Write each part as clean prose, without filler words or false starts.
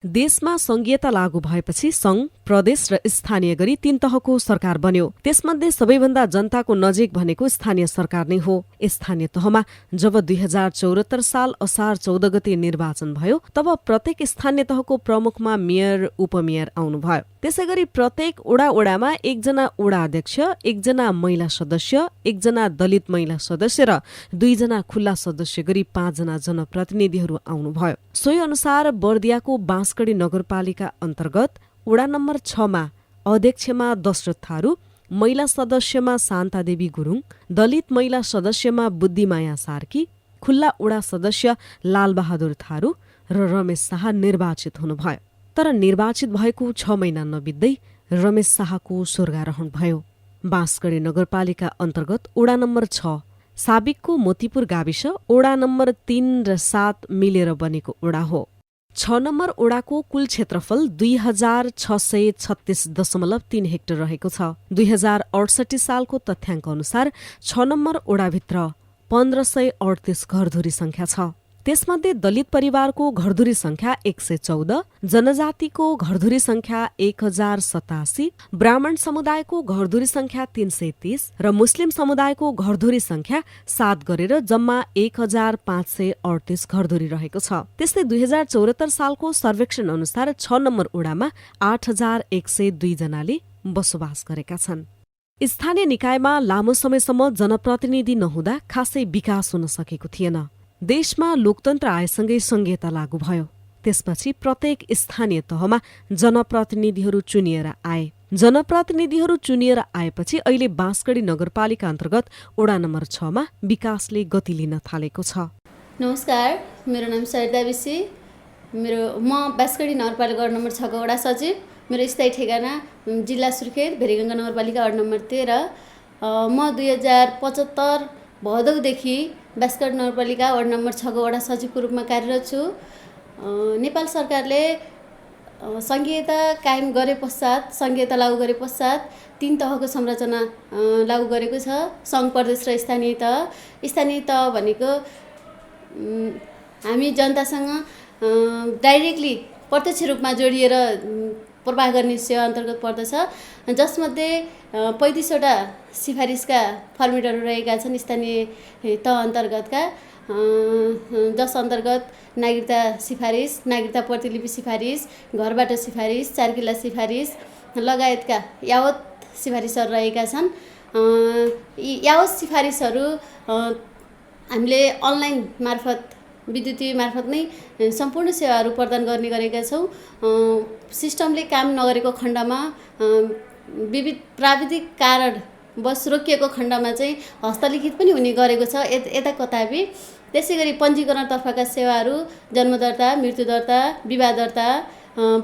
देशमा संघीयता लागू भएपछि सङ्घ, प्रदेश र स्थानीय गरी 3 तहको सरकार बन्यो। त्यसमध्ये सबैभन्दा जनताको नजिक भनेको स्थानीय सरकार नै हो। स्थानीय तहमा जब 2074 साल असार 14 गते निर्वाचन भयो, तब प्रत्येक स्थानीय तहको प्रमुखमा मेयर, उपमेयर आउनुभयो। त्यसैगरी प्रत्येक ओडामा एकजना ओडा अध्यक्ष, एकजना महिला सदस्य, एकजना दलित महिला सदस्य र 2 जना खुल्ला सदस्य गरी 5 जना जनप्रतिनिधिहरू आउनुभयो। सोही अनुसार बर्दियाको बाँसगढी नगरपालिका अन्तर्गत वडा नम्बर 6 मा अध्यक्षमा दशरथ थारू, महिला सदस्यमा शान्तादेवी गुरुङ, दलित महिला सदस्यमा बुद्धिमाया सार्की, खुल्ला वडा सदस्य लालबहादुर थारू र रमेश शाह निर्वाचित हुनुभयो। तर निर्वाचित भएको 6 महिना नबित्दै रमेश शाहको स्वर्गारोहण भयो। बाँसगढी नगरपालिका अन्तर्गत वडा नम्बर 6 साबिकको मोतीपुर गाविस वडा नम्बर 3 र 7 मिलेर बनेको वडा हो। 6 नम्बर ओडाको कुल क्षेत्रफल 2636.3 हेक्टर रहेको छ। 2068 सालको तथ्याङ्क अनुसार 6 नम्बर ओडाभित्र 1538 घरधुरी संख्या छ। त्यसमध्ये दलित परिवारको घरधुरी संख्या 114, जनजातिको घरधुरी संख्या 1087, ब्राह्मण समुदायको घरधुरी संख्या 330 र मुस्लिम समुदायको घरधुरी संख्या 7 गरेर जम्मा 1538 घरधुरी रहेको छ। त्यस्तै 2074 सालको सर्वेक्षण अनुसार 6 नम्बर ओडामा 8102 जनाले बसोबास गरेका छन्। स्थानीय निकायमा लामो समयसम्म जनप्रतिनिधि नहुँदा खासै विकास हुन सकेको थिएन। देशमा लोकतन्त्र आएसँगै संघीयता लागू भयो। त्यसपछि प्रत्येक स्थानीय तहमा जनप्रतिनिधिहरू चुनिएर आए। जनप्रतिनिधिहरू चुनिएर आएपछि अहिले बाँसगढी नगरपालिका अन्तर्गत वडा नम्बर 6 मा विकासले गति लिन थालेको छ। नमस्कार, मेरो नाम सरिता विसी। म बाँसगढी नगरपालिका वडा नम्बर 6 को वडा सचिव। मेरो स्थायी ठेगाना जिल्ला सुर्खेत, भेरीगङ्गा नगरपालिका वडा नम्बर 13। म 2075 भदौदेखि बाँसगढी नगरपालिका वडा नम्बर 6 को वडा सचिवको रूपमा कार्यरत छु। नेपाल सरकारले संघीयता कायम गरे पश्चात, संघीयता लागू गरे पश्चात 3 तहको संरचना लागू गरेको छ। सङ्घ, प्रदेश र स्थानीय तह। स्थानीय तह भनेको हामी जनतासँग डाइरेक्टली प्रत्यक्ष रूपमा जोडिएर प्रवाह गर्ने सेवा अन्तर्गत पर्दछ, जसमध्ये 35वटा सिफारिसका फर्मेटहरू रहेका छन् स्थानीय तह अन्तर्गतका, जस अन्तर्गत नागरिकता सिफारिस, नागरिकता प्रतिलिपि सिफारिस, घरबाट सिफारिस, 4 किल्ला सिफारिस लगायतका यावत सिफारिसहरू रहेका छन्। यावत सिफारिसहरू हामीले अनलाइन मार्फत, विद्युतीय मार्फत नै सम्पूर्ण सेवाहरू प्रदान गर्ने गरेका छौँ। सिस्टमले काम नगरेको खण्डमा, विविध प्राविधिक कारण बस रोकिएको खण्डमा चाहिँ हस्तलिखित पनि हुने गरेको छ यता कताबी। त्यसै गरी पञ्जीकरणतर्फका सेवाहरू जन्म दर्ता, मृत्यु दर्ता, विवाह दर्ता,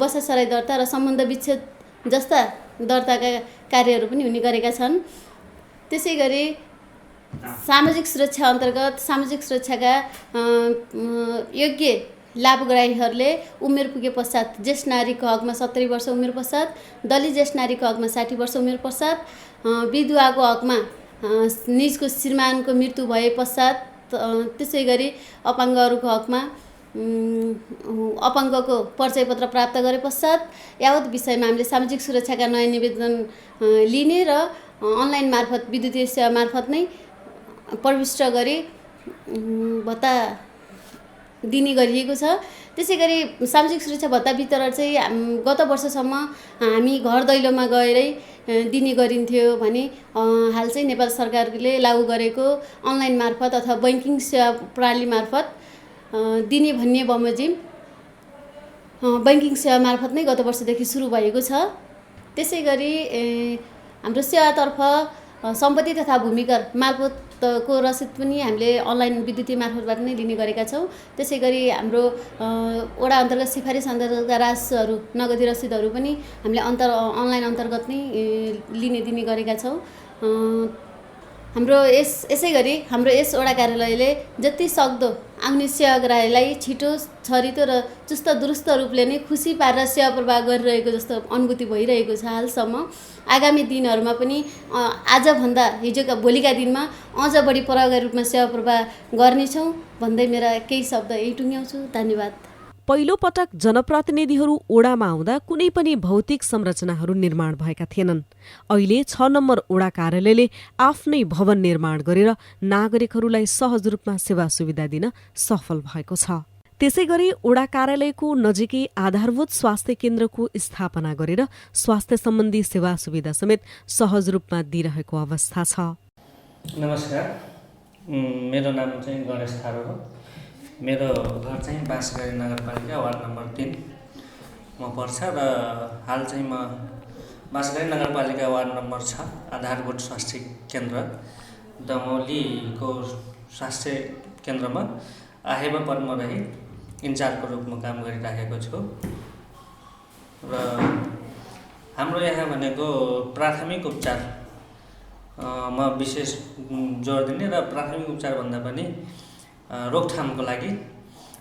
बसाइसराई दर्ता र सम्बन्ध विच्छेद जस्ता दर्ताका कार्यहरू पनि हुने गरेका छन्। त्यसै गरी सामाजिक सुरक्षा अन्तर्गत सामाजिक सुरक्षाका योग्य लाभग्राहीहरूले उमेर पुगे पश्चात ज्येष्ठ नारीको हकमा 70 वर्ष उमेर पश्चात, दलित ज्येष्ठ नारीको हकमा 60 वर्ष उमेर पश्चात, विधुवाको हकमा निजको श्रीमानको मृत्यु भए पश्चात, त्यसै गरी अपाङ्गहरूको हकमा अपाङ्गको परिचय पत्र प्राप्त गरे पश्चात यावत विषयमा हामीले सामाजिक सुरक्षाका नयाँ निवेदन लिने र अनलाइन मार्फत, विद्युतीय सेवा मार्फत नै प्रविष्ट गरी भत्ता दिने गरिएको छ। त्यसै गरी सामाजिक सुरक्षा भत्ता वितरण चाहिँ गत वर्षसम्म हामी घर दैलोमा गएरै दिने गरिन्थ्यो भने हाल चाहिँ नेपाल सरकारले लागू गरेको अनलाइन मार्फत अथवा बैंकिङ सेवा प्रणाली मार्फत दिने भन्ने बमोजिम बैंकिङ सेवा मार्फत नै गत वर्षदेखि सुरु भएको छ। त्यसै गरी हाम्रो सेवातर्फ सम्पत्ति तथा भूमिकर मालपोतको रसिद पनि हामीले अनलाइन विद्युतीय मार्फतबाट नै लिने गरेका छौँ। त्यसै गरी हाम्रो वडा अन्तर्गत सिफारिस अन्तर्गतका राजस्वहरू, नगदी रसिदहरू पनि हामीले अनलाइन अन्तर्गत नै लिने दिने गरेका छौँ। यसै गरी हाम्रो यस वडा कार्यालयले जति सक्दो आउने सेवाग्राहीलाई छिटो, छरितो र चुस्त दुरुस्त रूपले नै खुसी पारेर सेवा प्रवाह गरिरहेको जस्तो अनुभूति भइरहेको छ हालसम्म। आगामी दिनहरूमा पनि आजभन्दा हिजोका भोलिका दिनमा अझ बढी प्रभावकारी रूपमा सेवा प्रवाह गर्नेछौँ भन्दै मेरा केही शब्द यही टुङ्ग्याउँछु। धन्यवाद। पहिलो पटक जनप्रतिनिधिहरू ओडामा आउँदा कुनै पनि भौतिक संरचनाहरू निर्माण भएका थिएनन्। अहिले 6 नम्बर ओडा कार्यालयले आफ्नै भवन निर्माण गरेर नागरिकहरूलाई सहज रूपमा सेवा सुविधा दिन सफल भएको छ। त्यसैगरी ओडा कार्यालयको नजिकै आधारभूत स्वास्थ्य केन्द्रको स्थापना गरेर स्वास्थ्य सम्बन्धी सेवा सुविधा समेत सहज रूपमा दिइरहेको अवस्था छ। नमस्कार, मेरो नाम चाहिँ गणेश थारू हो। मेरो घर चाहिँ बाँसगारी नगरपालिका वार्ड नम्बर 3 मा पर्छ र हाल चाहिँ म बाँसगारी नगरपालिका वार्ड नम्बर 6 आधारभूत स्वास्थ्य केन्द्र दमौलीको स्वास्थ्य केन्द्रमा आहेबा पदमा रही इन्चार्जको रूपमा काम गरिराखेको छु। र हाम्रो यहाँ भनेको प्राथमिक उपचार मा विशेष जोड दिने र प्राथमिक उपचार भन्दा पनि रोकथामको लागि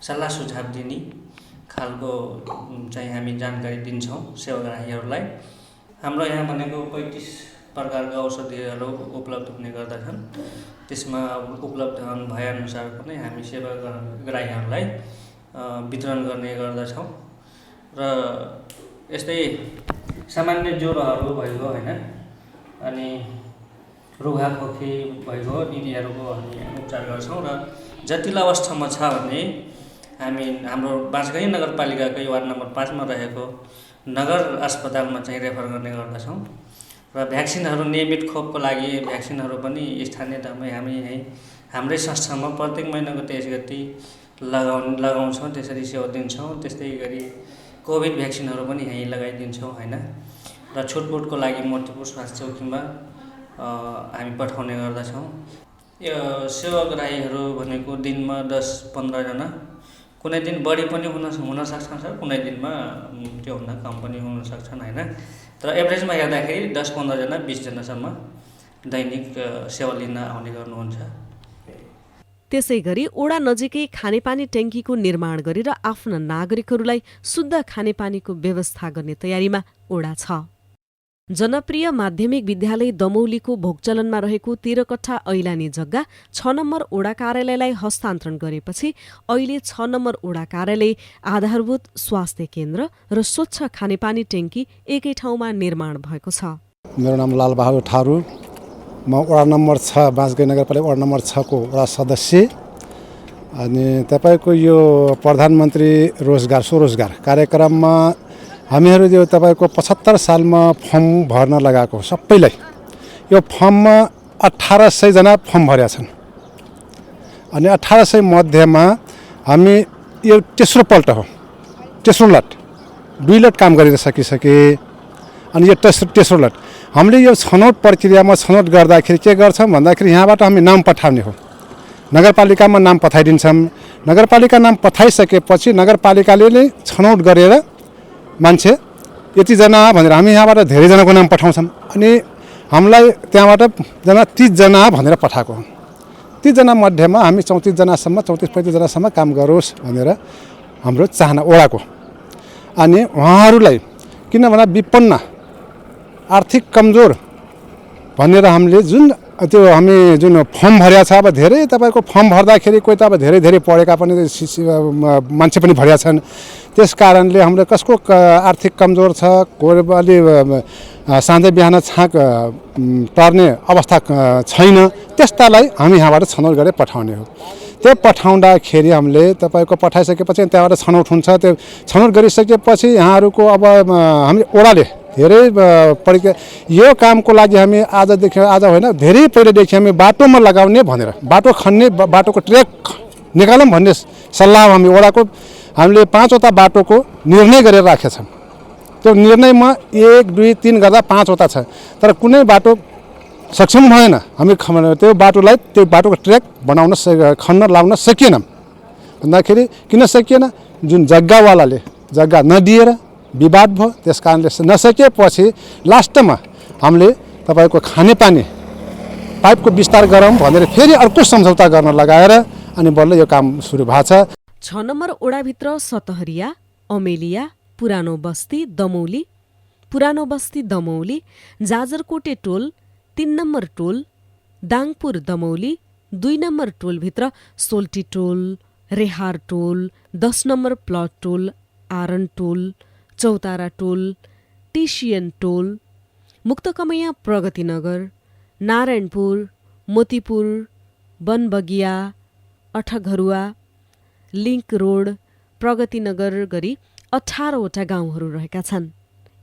सल्लाह सुझाव दिने खालको चाहिँ हामी जानकारी दिन्छौँ सेवाग्राहीहरूलाई। हाम्रो यहाँ भनेको 35 प्रकारका औषधिहरू उपलब्ध हुने गर्दछन्। त्यसमा उपलब्ध भएअनुसार पनि हामी सेवाग्राहीहरूलाई वितरण गर्ने गर्दछौँ। र यस्तै सामान्य ज्वरोहरू भइगयो होइन, अनि रुघाखोकी भइगयो, यिनीहरूको हामी उपचार गर्छौँ। र जटिल अवस्थामा छ भने हामी हाम्रो बाँसगारी नगरपालिकाकै वार्ड नम्बर 5 मा रहेको नगर अस्पतालमा चाहिँ रेफर गर्ने गर्दछौँ। र भ्याक्सिनहरू नियमित खोपको लागि भ्याक्सिनहरू पनि स्थानीय तहमै हामी यहीँ हाम्रै संस्थामा प्रत्येक महिनाको 23 गते लगाउँछौँ, त्यसरी सेवा दिन्छौँ। त्यस्तै गरी कोभिड भ्याक्सिनहरू पनि यहीँ लगाइदिन्छौँ होइन। र छुटपुटको लागि मोतीपुर स्वास्थ्य चौकीमा हामी पठाउने गर्दछौँ। यो सेवाग्राहीहरू भनेको दिनमा 10-15 जना, कुनै दिन बढी पनि हुन सक्छन् सर, कुनै दिनमा त्योभन्दा कम पनि हुन सक्छन् होइन। तर एभरेजमा हेर्दाखेरि 10-15 जना 20 जनासम्म दैनिक सेवा लिन आउने गर्नुहुन्छ। त्यसैगरी ओडा नजिकै खानेपानी ट्याङ्कीको निर्माण गरेर आफ्ना नागरिकहरूलाई शुद्ध खानेपानीको व्यवस्था गर्ने तयारीमा ओडा छ। जनप्रिय माध्यमिक विद्यालय दमौलीको भोगचलनमा रहेको 13 कट्ठा ऐलानी जग्गा 6 नम्बर ओडा कार्यालयलाई हस्तान्तरण गरेपछि अहिले 6 नम्बर ओडा कार्यालय, आधारभूत स्वास्थ्य केन्द्र र स्वच्छ खानेपानी ट्याङ्की एकै ठाउँमा निर्माण भएको छ। मेरो नाम लालबहादुर थारू, म वडा नम्बर 6 बाँसगारी नगरपालिका वडा नम्बर 6 को वडा सदस्य। अनि तपाईँको यो प्रधानमन्त्री रोजगार स्वरोजगार कार्यक्रममा हामीहरू जो तपाईँको 75 सालमा फर्म भर्न लगाएको सबैलाई, यो फर्ममा 1800 जना फर्म भरेका छन्। अनि 1800 मध्येमा हामी यो तेस्रो पल्ट हो, तेस्रो लट 2 लट काम गरेर सकिसके। अनि यो तेस्रो लट हामीले यो छनौट प्रक्रियामा छनौट गर्दाखेरि के गर्छौँ भन्दाखेरि यहाँबाट हामी नाम पठाउने हो, नगरपालिकामा नाम पठाइदिन्छौँ। नगरपालिका नाम पठाइसकेपछि नगरपालिकाले नै छनौट गरेर मान्छे यतिजना भनेर हामी यहाँबाट धेरैजनाको नाम पठाउँछौँ। अनि हामीलाई त्यहाँबाट 30 जना भनेर पठाएको, 30 जना मध्येमा हामी 34 जनासम्म 34-35 जनासम्म काम गरोस् भनेर हाम्रो चाहना ओडाको। अनि उहाँहरूलाई किनभने विपन्न आर्थिक कमजोर भनेर हामीले हामी जुन फर्म भरेका छ, अब धेरै तपाईँको फर्म भर्दाखेरि कोही त अब धेरै पढेका पनि मान्छे पनि भरेका छन्। त्यस कारणले हाम्रो कसको आर्थिक कमजोर छ, कोही अलि साँझ बिहान छाक पर्ने अवस्था छैन, त्यस्तालाई हामी यहाँबाट छनौट गरेर पठाउने हो। त्यो पठाउँदाखेरि हामीले तपाईँको पठाइसकेपछि त्यहाँबाट छनौट हुन्छ। त्यो छनौट गरिसकेपछि यहाँहरूको अब हामी ओडाले धेरै प्रक्रिया यो कामको लागि हामी आज होइन धेरै पहिलेदेखि हामी बाटोमा लगाउने भनेर बाटो खन्ने, बाटोको ट्र्याक निकालौँ भन्ने सल्लाह हामी ओडाको हामीले 5वटा बाटोको निर्णय गरेर राखेका छौँ। त्यो निर्णयमा 1, 2, 3 गर्दा 5वटा छ, तर कुनै बाटो सक्षम भएन। हामी त्यो बाटोको ट्र्याक बनाउन खन्न लाउन सकिएन। भन्दाखेरि किन सकिएन, जुन जग्गावालाले जग्गा नदिएर विवाद भयो, त्यस कारणले नसकेपछि लास्टमा हामीले तपाईँको खानेपानी पाइपको विस्तार गरौँ भनेर फेरि अर्को सम्झौता गर्न लगाएर अनि बल्ल यो काम सुरु भएको छ। 6 नम्बर ओडाभित्र सतहरिया, अमेलिया, पुरानो बस्ती दमौली, जाजरकोटे टोल, 3 नम्बर टोल, दाङपुर दमौली, 2 नम्बर टोलभित्र सोल्टी टोल, रेहार टोल, 10 नम्बर प्लट टोल, आरन टोल, चौतारा टोल, टिसियन टोल, मुक्तकमैया प्रगतिनगर, नारायणपुर, मोतीपुर, बनबगिया, अठघरुवा, लिङ्क रोड, प्रगतिनगर गरी 18वटा गाउँहरू रहेका छन्।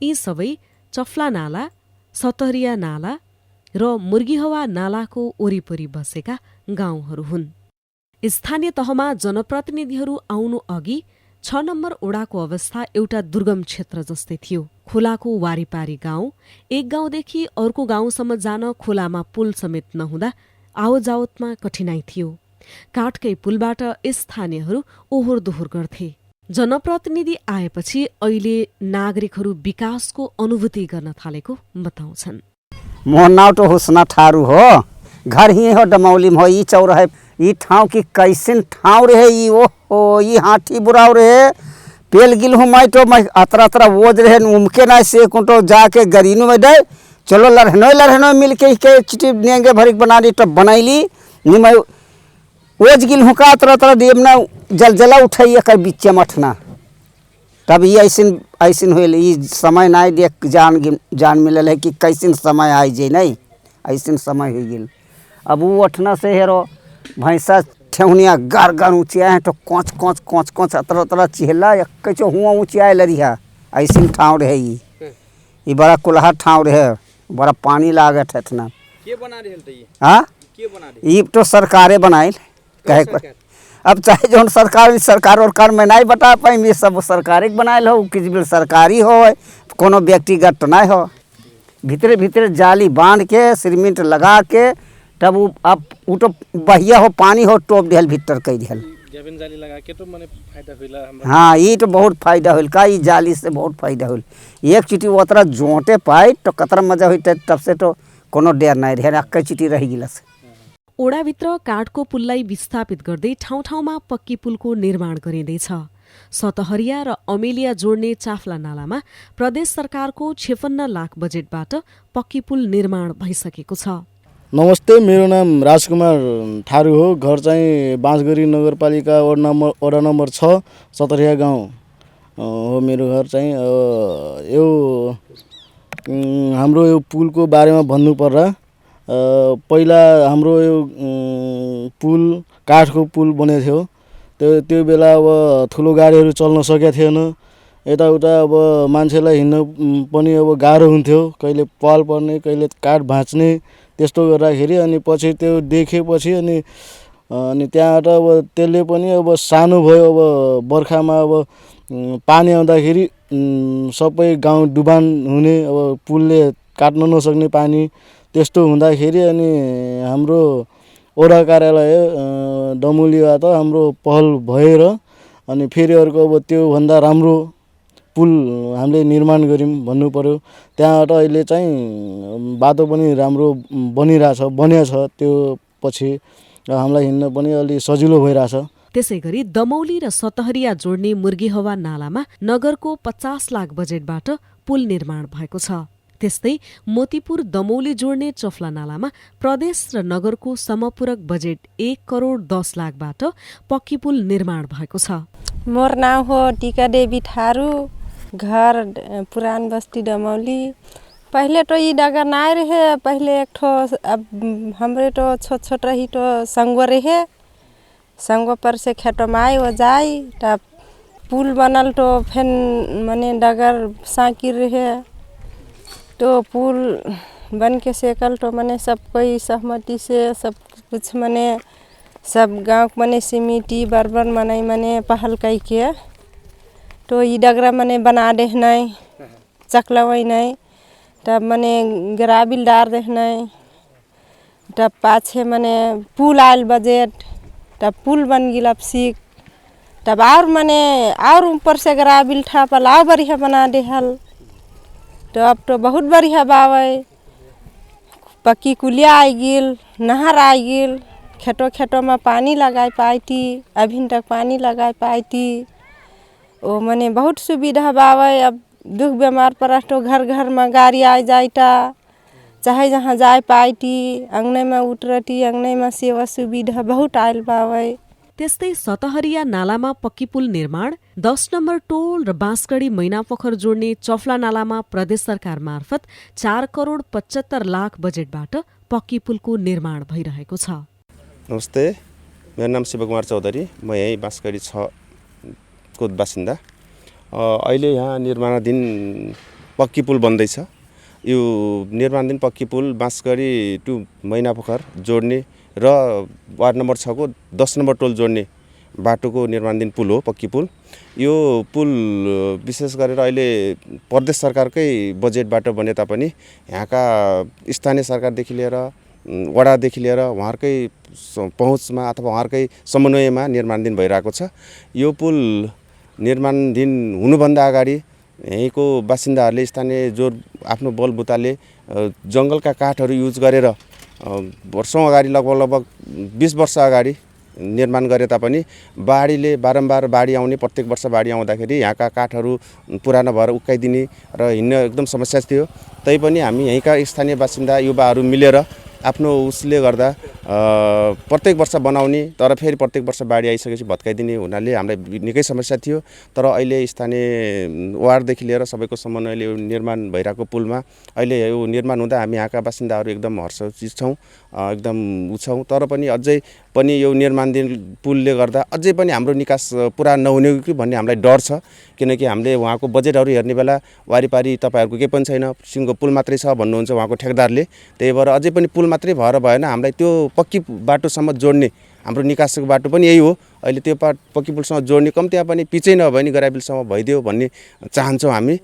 यी सबै चफ्ला नाला, सतहरिया नाला र मुर्गीहवा नालाको वरिपरि बसेका गाउँहरू हुन्। स्थानीय तहमा जनप्रतिनिधिहरू आउनु अघि 6 नम्बर ओडाको अवस्था एउटा दुर्गम क्षेत्र जस्तै थियो। खोलाको वारिपारी गाउँ, एक गाउँदेखि अर्को गाउँसम्म जान खोलामा पुल समेत नहुँदा आवजावतमा कठिनाइ थियो। काठकै पुलबाट स्थानीयहरू ओहोर दोहोर गर्थे। जनप्रतिनिधि आएपछि अहिले नागरिकहरू विकासको अनुभूति गर्न थालेको बताउँछन्। मोहन नाव तो हुसना ठारू हो, घर ही हो डमौली में हो, ई चौराहे ई ठाव की कैसन ठाव रहे, ई ओहो ई हाथी बुराव रहे, पेल गिल हूँ मैं तो मैं अतरा अतरा वोज रहे उमके ना से कुंटो जाके गरीनू में दे चलो लड़हनो मिल के चिटी नेंगे भरिक बना दी तब बनाईली नी मैं वोज गिल हूँ का अतरा अतरा देव ना जलजला उठाइए कर बीच मठना तब ये ऐसिन हुए ई समय ना देख जान मिलल है कि कैसन समय आई जे नहीं ऐसिन समय हो गई। अब वो उठना से हेरो भैंसा ठेहुनिया गार गार ऊँचिया है तो कोच कोच कोच कोच अतरा अतरा चिहला कैचो हुआ ऊँचिया लड़िया ऐसिन ठाव रहे ई बड़ा कुल्हा ठाव रहे, बड़ा पानी लागत है इतना। के बना रहे ये? हाँ के बना रहे? ई तो सरकारे बनाइल कहे पर अब चाहे जो सरकार और मैं नहीं बता पाई, ये सब सरकारे बनाए हो, किसी भी सरकारी हो कोनो व्यक्तिगत तो नहीं हो। भीतरे भीतरे जाली बांध के सीमेंट लगा के तब अब वो तो बहिया हो पानी हो टोप दिहल भीतर कई दिहल जमीन जाली लगा के तो मने फायदा होइला हमरा। हाँ ये तो बहुत फायदा होल का, ई जाली से बहुत फायदा होल। एक चिटी ओतरा जोटे पाई तो कतरा मजा हुई तब से तो कोनो डेर नहीं रहे, अक्कै चिटी रह गिलस। ओडाभित्र काठको पुललाई विस्थापित गर्दै ठाउँ ठाउँमा पक्की पुलको निर्माण गरिँदैछ। सतहरिया र अमेलिया जोड्ने चाफ्ला नालामा प्रदेश सरकारको 56 लाख बजेटबाट पक्की पुल निर्माण भइसकेको छ। नमस्ते, मेरो नाम राजकुमार थारू हो। घर चाहिँ बाँसगढी नगरपालिका वडा नम्बर 6 सतहरिया गाउँ हो मेरो घर चाहिँ। यो हाम्रो यो पुलको बारेमा भन्नुपर्दा पहिला हाम्रो यो पुल काठको पुल बनेको थियो। त्यो बेला अब ठुलो गाडीहरू चल्न सकेको थिएन, यताउता अब मान्छेलाई हिँड्न पनि अब गाह्रो हुन्थ्यो, कहिले पाल पर्ने कहिले काठ भाँच्ने त्यस्तो गर्दाखेरि अनि पछि त्यो देखेपछि अनि त्यहाँबाट अब त्यसले पनि अब सानो भयो। अब बर्खामा अब पानी आउँदाखेरि सबै गाउँ डुबान हुने, अब पुलले काट्न नसक्ने पानी त्यस्तो हुँदाखेरि अनि हाम्रो ओडा कार्यालय डमौलीबाट हाम्रो पहल भएर अनि फेरि अर्को अब त्योभन्दा राम्रो पुल हामीले निर्माण गऱ्यौँ भन्नु पर्यो। त्यहाँबाट अहिले चाहिँ बाटो पनि राम्रो बनिएको छ, त्यो पछि हामीलाई हिँड्न पनि अलि सजिलो भइरहेछ। त्यसैगरी दमौली र सतहरिया जोड्ने मुर्गीहवा नालामा नगरको 50 लाख बजेटबाट पुल निर्माण भएको छ। त्यस्तै मोतीपुर दमौली जोड्ने चफ्ला नालामा प्रदेश र नगरको समपूरक बजेट 1 करोड 10 लाखबाट पक्की पुल निर्माण भएको छ। मोर नाम हो टीका देवी थारू, घर पुरान बस्ती दमौली। पहले तो ये डगर ना रहे, पहले एक ठो अब हमरे तो छोट छोट रही तो संगो रहे, संगो पर से खेतो माई हो जाई तब पुल बनल तो फिर मने डगर साकिर रहे तो पुल बन के सेकल तो मने सब कोई सहमति से सब कुछ मने सब गाँव मने सिमिटी बरबर मने पहल कई के तो ये डगरा मने बना दे नहीं चकलवई नहीं तब मने ग्राबिल डार दे नहीं तब पाछे मने पुल आयल बजेट तब पुल बन गिल अब सीख तब और मने और ऊपर से ग्राबिल था पलाव बढ़िया बना दे हल तो अब तो बहुत बढ़िया बावे। पक्की कुलिया आई गिल, नहर आई गिल, खेतों में पानी लगाए पाई थी, अभी तक पानी लगाए पाई थी। ओ मने बहुत सुविधा बावे। अब दुख बीमार पर तो घर घर में गाड़ी आ जाता, चाहे जहाँ जाए पाई थी, अंगने में उतरती, अंगने में सेवा सुविधा बहुत आयल बावे। त्यस्तै सतहरिया नालामा पक्की पुल निर्माण, 10 नम्बर टोल र बाँसगढी मैनापोखर जोड्ने चौफला नालामा प्रदेश सरकार मार्फत 4 करोड 75 लाख बजेटबाट पक्की पुलको निर्माण भइरहेको छ। नमस्ते, मेरो नाम शिवकुमार चौधरी, म यहीँ बाँसगढी 6 को बासिन्दा। अहिले यहाँ निर्माणाधीन पक्की पुल बन्दैछ। यो निर्माणाधीन पक्की पुल बाँसगढी टु मैनापोखर जोड्ने र वार्ड नम्बर 6 को 10 नम्बर टोल जोड्ने बाटोको निर्माणाधीन पुल हो पक्की पुल। यो पुल विशेष गरेर अहिले प्रदेश सरकारकै बजेटबाट बने तापनि यहाँका स्थानीय सरकारदेखि लिएर वडादेखि लिएर उहाँहरूकै पहुँचमा अथवा उहाँहरूकै समन्वयमा निर्माणाधीन भइरहेको छ। यो पुल निर्माणाधीन हुनुभन्दा अगाडि यहीँको बासिन्दाहरूले स्थानीय जो आफ्नो बलबुताले जङ्गलका काठहरू युज गरेर वर्षौँ अगाडि लगभग 20 वर्ष अगाडि निर्माण गरे तापनि बाढीले बारम्बार बाढी आउने, प्रत्येक वर्ष बाढी आउँदाखेरि यहाँका काठहरू पुरानो भएर उक्काइदिने र हिँड्न एकदम समस्या थियो। तैपनि हामी यहीँका स्थानीय बासिन्दा युवाहरू मिलेर आफ्नो उसले गर्दा प्रत्येक वर्ष बनाउने, तर फेरि प्रत्येक वर्ष बाढी आइसकेपछि भत्काइदिने हुनाले हामीलाई निकै समस्या थियो। तर अहिले स्थानीय वार्डदेखि लिएर सबैको समन्वयले यो निर्माण भइरहेको पुलमा अहिले यो निर्माण हुँदा हामी यहाँका बासिन्दाहरू एकदम हर्षचित छौँ, एकदम छौँ। तर पनि अझै पनि यो निर्माणाधीन पुलले गर्दा अझै पनि हाम्रो निकास पुरा नहुने कि भन्ने हामीलाई डर छ। किनकि हामीले उहाँको बजेटहरू हेर्ने बेला वारिपारि तपाईँहरूको केही पनि छैन, सिङ्गो पुल मात्रै छ भन्नुहुन्छ उहाँको ठेकदारले। त्यही भएर अझै पनि पुल मात्रै भएर भएन, हामीलाई त्यो पक्की बाटोसम्म जोड्ने हाम्रो निकासको बाटो पनि यही हो। अहिले त्यो पक्की पुलसँग जोड्ने कम्तीमा पनि पिचै नभए पनि गराबिलसम्म भइदियो भन्ने चाहन्छौँ हामी।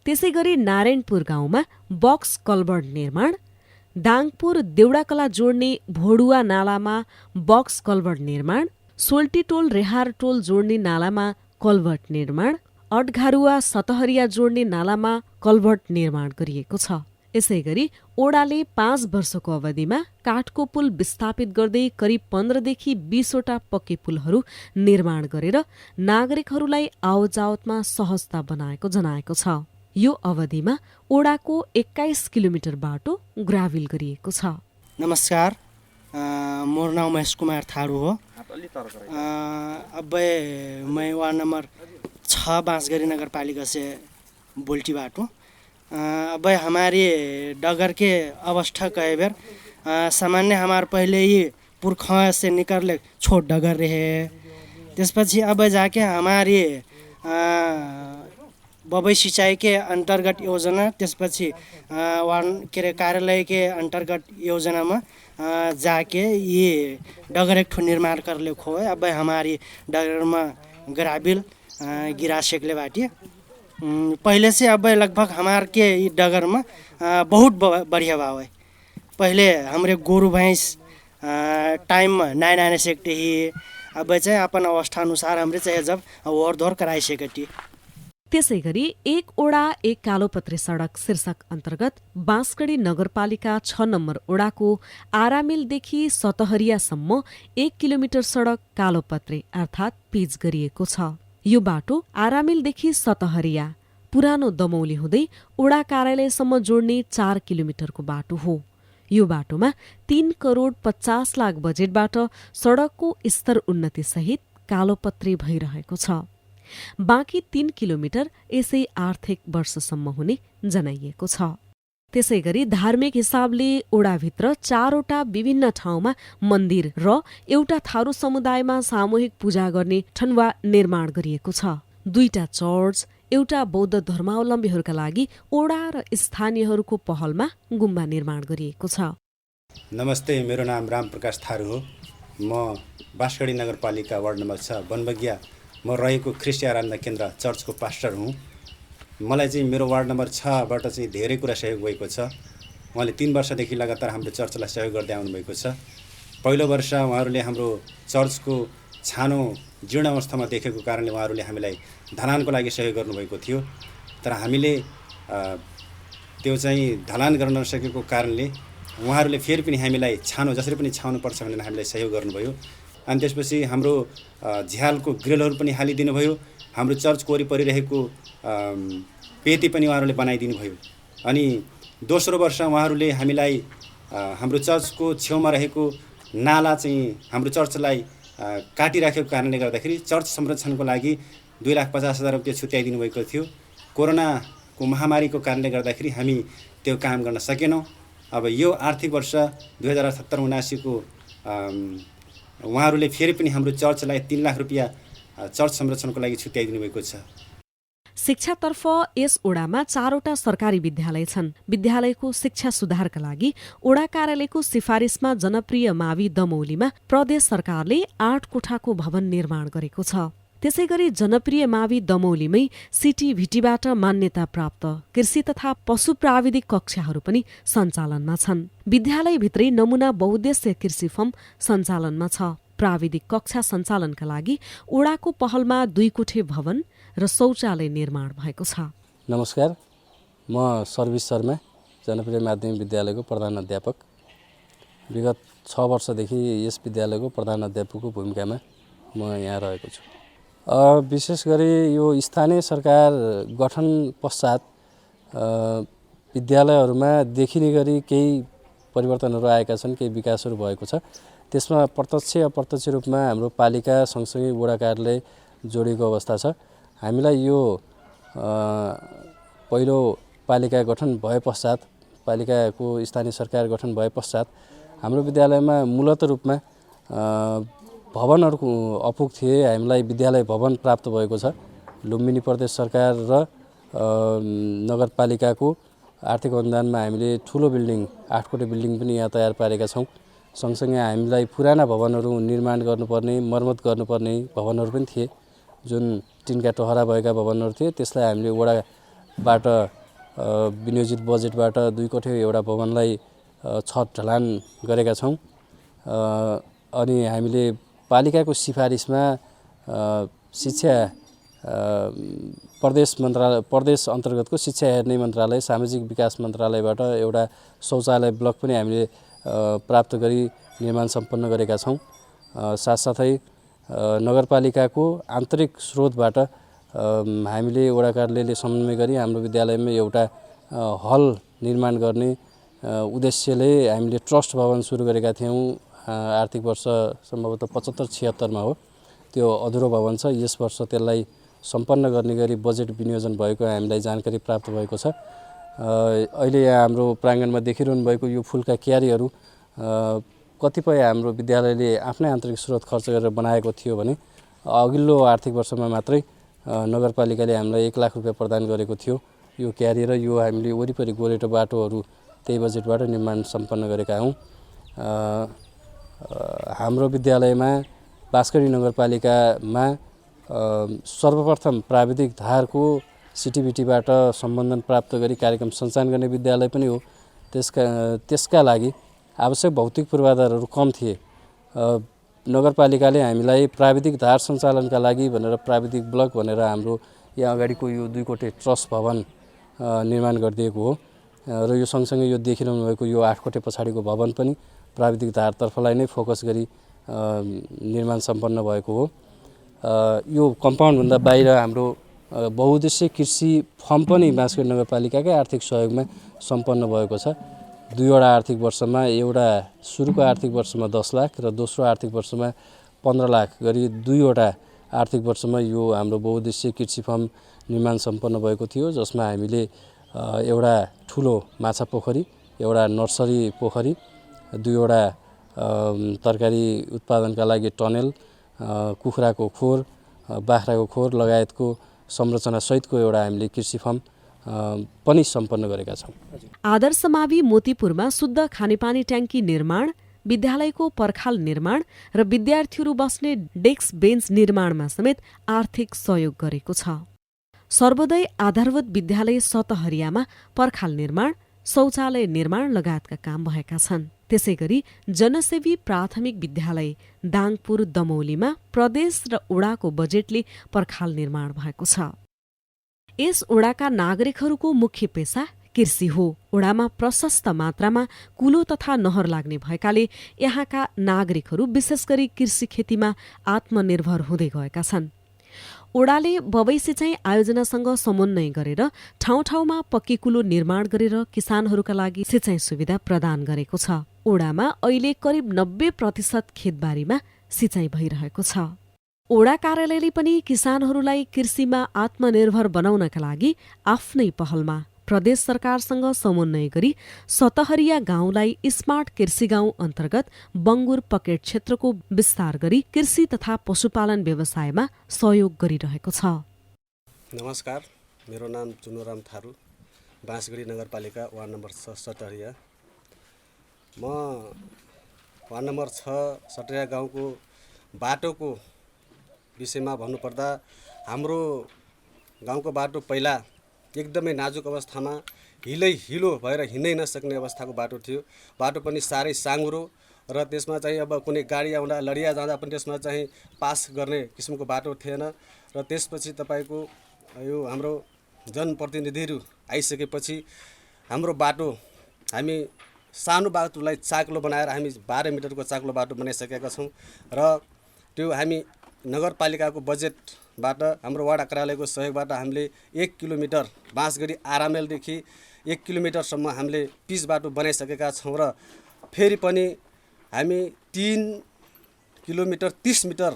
त्यसै गरी नारायणपुर गाउँमा बक्स कल्भर्ट निर्माण, दाङपुर देउडाकला जोड्ने भोडुवा नालामा बक्स कल्भर्ट निर्माण, सोल्टीटोल रेहार टोल जोड्ने नालामा कल्भर्ट निर्माण, अटघारुवा सतहरिया जोड्ने नालामा कल्भर्ट निर्माण गरिएको छ। यसै गरी ओडाले 5 वर्षको अवधिमा काठको पुल विस्थापित गर्दै करिब 15 देखि 20 वटा पक्की पुलहरू निर्माण गरेर नागरिकहरूलाई आवतजावतमा सहजता बनाएको जनाएको छ। यो अवधिमा ओडाको 21 किलोमिटर बाटो ग्राभिल गरिएको छ। नमस्कार, मोर नाम महेश कुमार थारू हो। अब मैं वार्ड नंबर 6 बांसगढ़ी नगर पालिका से बोल्टी बाटू। अब हमारी डगर के अवस्था कई बार सामान्य हमारे पहले ही पुरखा से निकल छोट डगर रहे, त्यसपछि अब जाके हमारी बबई सिंचाई के अंतर्गत योजना, त्यसपछि के रे कार्यालय के अंतर्गत योजना में जाके ये डगर एक ठो निर्माण कर ले खो। अब हमारी डगर में ग्राबिल गिरा सेकले बाटी पहले से अब लगभग हमार के डगर में बहुत बढ़िया भाव है। पहले हमारे गोरु भैंस टाइम में नए सेकते ही, अब चाहिँ अपन अवस्था अनुसार हमरे चाहिँ जब ओहोर दोहोर कराइसकेटी। त्यसै गरी एक ओडा एक कालोपत्रे सडक शीर्षक अन्तर्गत बाँसगढी नगरपालिका 6 नम्बर ओडाको आरामिलदेखि सतहरियासम्म 1 किलोमिटर सडक कालोपत्रे अर्थात् पिच गरिएको छ। यो बाटो आरामिलदेखि सतहरिया पुरानो दमौली हुँदै ओडा कार्यालयसम्म जोड्ने 4 किलोमिटरको बाटो हो। यो बाटोमा 3 करोड 50 लाख बजेटबाट सडकको स्तर उन्नति सहित कालोपत्री भइरहेको छ। बाँकी 3 किलोमिटर यसै आर्थिक वर्षसम्म हुने जनाइएको छ। त्यसै गरी धार्मिक हिसाबले ओडाभित्र 4 वटा विभिन्न ठाउँमा मन्दिर र एउटा थारू समुदायमा सामूहिक पूजा गर्ने ठन्वा निर्माण गरिएको छ। 2टा चर्च, एउटा बौद्ध धर्मावलम्बीहरूका लागि ओडा र स्थानीयहरूको पहलमा गुम्बा निर्माण गरिएको छ। नमस्ते, मेरो नाम रामप्रकाश थारू हो। म बाँसगढी नगरपालिका वार्ड नम्बर 6 बनबगिया म रहेको ख्रिस्ट आराधना केन्द्र चर्चको पास्टर हुँ। मलाई चाहिँ मेरो वार्ड नम्बर 6बाट चाहिँ धेरै कुरा सहयोग भएको छ। उहाँले 3 वर्षदेखि लगातार हाम्रो चर्चलाई सहयोग गर्दै आउनुभएको छ। पहिलो वर्ष उहाँहरूले हाम्रो चर्चको छानो जीर्ण अवस्थामा देखेको कारणले उहाँहरूले हामीलाई ढलानको लागि सहयोग गर्नुभएको थियो। तर हामीले त्यो चाहिँ ढलान गर्न नसकेको कारणले उहाँहरूले फेरि पनि हामीलाई छानो जसरी पनि छाउनुपर्छ भनेर हामीलाई सहयोग गर्नुभयो। अनि त्यसपछि हाम्रो झ्यालको ग्रिलहरू पनि हालिदिनु भयो। हाम्रो चर्चको वरिपरि रहेको पेटी पनि उहाँहरूले बनाइदिनु भयो। अनि दोस्रो वर्ष उहाँहरूले हामीलाई हाम्रो चर्चको छेउमा रहेको नाला चाहिँ हाम्रो चर्चलाई काटिराखेको कारणले गर्दाखेरि चर्च संरक्षणको लागि 2,50,000 रुपियाँ छुट्याइदिनु भएको थियो। कोरोनाको महामारीको कारणले गर्दाखेरि हामी त्यो काम गर्न सकेनौँ। अब यो आर्थिक वर्ष 2078-79 को उहाँहरूले फेरि पनि हाम्रो चर्चलाई 3 लाख रुपियाँ चर्च संरक्षणको लागि छुट्याइदिनु भएको छ। शिक्षातर्फ यस ओडामा 4वटा सरकारी विद्यालय छन्। विद्यालयको शिक्षा सुधारका लागि ओडा कार्यालयको सिफारिसमा जनप्रिय मावि दमौलीमा प्रदेश सरकारले 8 कोठाको भवन निर्माण गरेको छ। त्यसैगरी जनप्रिय मावि दमौलीमै सिटिभिटीबाट मान्यता प्राप्त कृषि तथा पशु प्राविधिक कक्षाहरू पनि सञ्चालनमा छन्। विद्यालयभित्रै नमुना बहुद्देश्य कृषि फर्म सञ्चालनमा छ। प्राविधिक कक्षा सञ्चालनका लागि ओडाको पहलमा 2 कोठे भवन र शौचालय निर्माण भएको छ। नमस्कार, म सर्विस शर्मा, जनप्रिय माध्यमिक विद्यालयको प्रधान अध्यापक। विगत 6 वर्षदेखि यस विद्यालयको प्रधान अध्यापकको भूमिकामा म यहाँ रहेको छु। विशेष गरी यो स्थानीय सरकार गठन पश्चात विद्यालयहरूमा देखिने गरी केही परिवर्तनहरू आएका छन्, केही विकासहरू भएको छ। त्यसमा प्रत्यक्ष अप्रत्यक्ष रूपमा हाम्रो पालिका सँगसँगै वडा कार्यालय जोडिएको अवस्था छ। हामीलाई यो पहिलो पालिका गठन भए पश्चात, पालिकाको स्थानीय सरकार गठन भए पश्चात हाम्रो विद्यालयमा मूलत रूपमा भवनहरूको अपुग थिए। हामीलाई विद्यालय भवन प्राप्त भएको छ। लुम्बिनी प्रदेश सरकार र नगरपालिकाको आर्थिक अनुदानमा हामीले ठुलो बिल्डिङ 8 कोठे बिल्डिङ पनि यहाँ तयार पारेका छौँ। सँगसँगै हामीलाई पुराना भवनहरू निर्माण गर्नुपर्ने, मर्मत गर्नुपर्ने भवनहरू पनि थिए, जुन टिनका टहरा भएका भवनहरू थिए। त्यसलाई हामीले वडाबाट विनियोजित बजेटबाट 2 कोठे एउटा भवनलाई छत ढलान गरेका छौँ। अनि हामीले पालिकाको सिफारिसमा शिक्षा प्रदेश अन्तर्गतको शिक्षा हेर्ने मन्त्रालय, सामाजिक विकास मन्त्रालयबाट एउटा शौचालय ब्लक पनि हामीले प्राप्त गरी निर्माण सम्पन्न गरेका छौँ। साथसाथै नगरपालिकाको आन्तरिक स्रोतबाट हामीले वडा कार्यालयले समन्वय गरी हाम्रो विद्यालयमा एउटा हल निर्माण गर्ने उद्देश्यले हामीले ट्रस्ट भवन सुरु गरेका थियौँ। आर्थिक वर्ष सम्भवतः 75-76 मा हो। त्यो अधुरो भवन छ। यस वर्ष त्यसलाई सम्पन्न गर्ने गरी बजेट विनियोजन भएको हामीलाई जानकारी प्राप्त भएको छ। अहिले यहाँ हाम्रो प्राङ्गणमा देखिरहनु भएको यो फुलका क्यारीहरू कतिपय हाम्रो विद्यालयले आफ्नै आन्तरिक स्रोत खर्च गरेर बनाएको थियो भने अघिल्लो आर्थिक वर्षमा मात्रै नगरपालिकाले हामीलाई 1 लाख रुपियाँ प्रदान गरेको थियो। यो क्यारी र यो हामीले वरिपरि गोरेटो बाटोहरू त्यही बजेटबाट निर्माण सम्पन्न गरेका हौँ। हाम्रो विद्यालयमा बाँसगढी नगरपालिकामा सर्वप्रथम प्राविधिक धारको सिटिभिटीबाट सम्बन्धन प्राप्त गरी कार्यक्रम सञ्चालन गर्ने विद्यालय पनि हो। त्यसका लागि आवश्यक भौतिक पूर्वाधारहरू कम थिए। नगरपालिकाले हामीलाई प्राविधिक धार सञ्चालनका लागि भनेर प्राविधिक ब्लक भनेर हाम्रो यहाँ अगाडिको यो 2 कोठे ट्रस्ट भवन निर्माण गरिदिएको हो। र यो सँगसँगै यो देखिरहनु भएको यो 8 कोठे पछाडिको भवन पनि प्राविधिक धारतर्फलाई नै फोकस गरी निर्माण सम्पन्न भएको हो। यो कम्पाउन्डभन्दा बाहिर हाम्रो बहुउद्देश्य कृषि फर्म पनि बाँसगढी नगरपालिकाकै आर्थिक सहयोगमा सम्पन्न भएको छ। 2 वटा आर्थिक वर्षमा, एउटा सुरुको आर्थिक वर्षमा 10 लाख र दोस्रो आर्थिक वर्षमा 15 लाख गरी 2 वटा आर्थिक वर्षमा यो हाम्रो बहुउद्देश्य कृषि फर्म निर्माण सम्पन्न भएको थियो, जसमा हामीले एउटा ठुलो माछा पोखरी, एउटा नर्सरी पोखरी, 2 वटा तरकारी उत्पादनका लागि टनेल, कुखुराको खोर, बाख्राको खोर लगायतको संरचना सहितको एउटा हामीले कृषि फर्म पनि सम्पन्न गरेका छौँ। आदर्श मावि मोतीपुरमा शुद्ध खानेपानी ट्याङ्की निर्माण, विद्यालयको पर्खाल निर्माण र विद्यार्थीहरू बस्ने डेस्क बेन्च निर्माणमा समेत आर्थिक सहयोग गरेको छ। सर्वोदय आधारभूत विद्यालय सतहरियामा पर्खाल निर्माण, शौचालय निर्माण लगायतका काम भएका छन्। त्यसैगरी जनसेवी प्राथमिक विद्यालय दाङपुर दमौलीमा प्रदेश र ओडाको बजेटले पर्खाल निर्माण भएको छ। यस ओडाका नागरिकहरूको मुख्य पेशा कृषि हो। ओडामा प्रशस्त मात्रामा कुलो तथा नहर लाग्ने भएकाले यहाँका नागरिकहरू विशेष गरी कृषि खेतीमा आत्मनिर्भर हुँदै गएका छन्। ओडाले बबई सिँचाइ आयोजनासँग समन्वय गरेर ठाउँ ठाउँमा पक्की कुलो निर्माण गरेर किसानहरूका लागि सिँचाइ सुविधा प्रदान गरेको छ। ओडामा अहिले करिब 90% खेतबारीमा सिँचाइ भइरहेको छ। ओडा कार्यालयले पनि किसानहरूलाई कृषिमा आत्मनिर्भर बनाउनका लागि आफ्नै पहलमा प्रदेश सरकारसँग समन्वय गरी सतहरिया गाउँलाई स्मार्ट कृषि गाउँ अन्तर्गत बङ्गुर पकेट क्षेत्रको विस्तार गरी कृषि तथा पशुपालन व्यवसायमा सहयोग गरिरहेको छ। नमस्कार, मेरो नाम चुनुराम थारू, बाँसगढी नगरपालिका वार्ड नम्बर 6 सटरिया। म वार्ड नम्बर 6 सटरिया गाउँको बाटोको विषयमा भन्नुपर्दा हाम्रो गाउँको बाटो पहिला एकदमै नाजुक अवस्थामा हिलो भएर हिँड्नै नसक्ने अवस्थाको बाटो थियो। बाटो पनि साह्रै साँघुरो र त्यसमा चाहिँ अब कुनै गाडी आउँदा लडिया जाँदा पनि त्यसमा चाहिँ पास गर्ने किसिमको बाटो थिएन। र त्यसपछि तपाईँको यो हाम्रो जनप्रतिनिधिहरू आइसकेपछि हाम्रो बाटो हामी सानो बाटोलाई चाक्लो बनाएर हामी 12 मिटरको चाक्लो बाटो बनाइसकेका छौँ। र त्यो हामी नगरपालिकाको बजेटबाट हाम्रो वडा कार्यालयको सहयोगबाट हामीले 1 किलोमिटर बाँसगढी आरामेलदेखि 1 किलोमिटरसम्म हामीले पिच बाटो बनाइसकेका छौँ। र फेरि पनि हामी 3 किलोमिटर 30 मिटर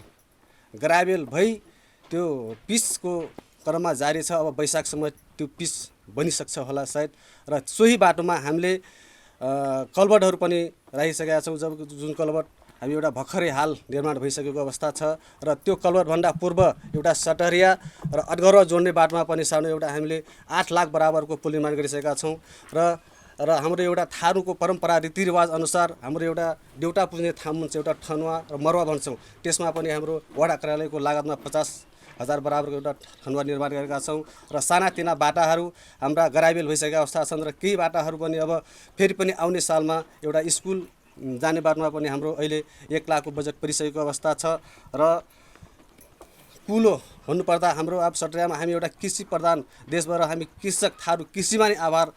ग्राभेल भई त्यो पिचको क्रममा जारी छ। अब वैशाखसम्म त्यो पिच बनिसक्छ होला सायद। र सोही बाटोमा हामीले कलभटहरू पनि राखिसकेका छौँ। जब जुन कलभट हामी एउटा भर्खरै हाल निर्माण भइसकेको अवस्था छ। र त्यो कलभटभन्दा पूर्व एउटा सटरिया र अटघर जोड्ने बाटोमा पनि सानो एउटा हामीले 8 लाख बराबरको पुल निर्माण गरिसकेका छौँ। र हाम्रो एउटा थारूको परम्परा रीतिरिवाज अनुसार हाम्रो एउटा देउता पुज्ने ठाउँ हुन्छ, एउटा ठनुवा र मरुवा भन्छौँ। त्यसमा पनि हाम्रो वडा कार्यालयको लागतमा 50,000 बराबरको एउटा ठनुवा निर्माण गरेका छौँ। र सानातिना बाटाहरू हाम्रा ग्राभेल भइसकेका अवस्था छन्। र केही बाटाहरू पनि अब फेरि पनि आउने सालमा एउटा स्कुल जाने बाटोमा पनि हाम्रो अहिले 1 लाखको बजेट परिसकेको अवस्था छ। र कुलो भन्नुपर्दा हाम्रो अब सटरियामा हामी एउटा कृषि प्रधान देशबाट हामी कृषक थारू कृषिमा नै आभार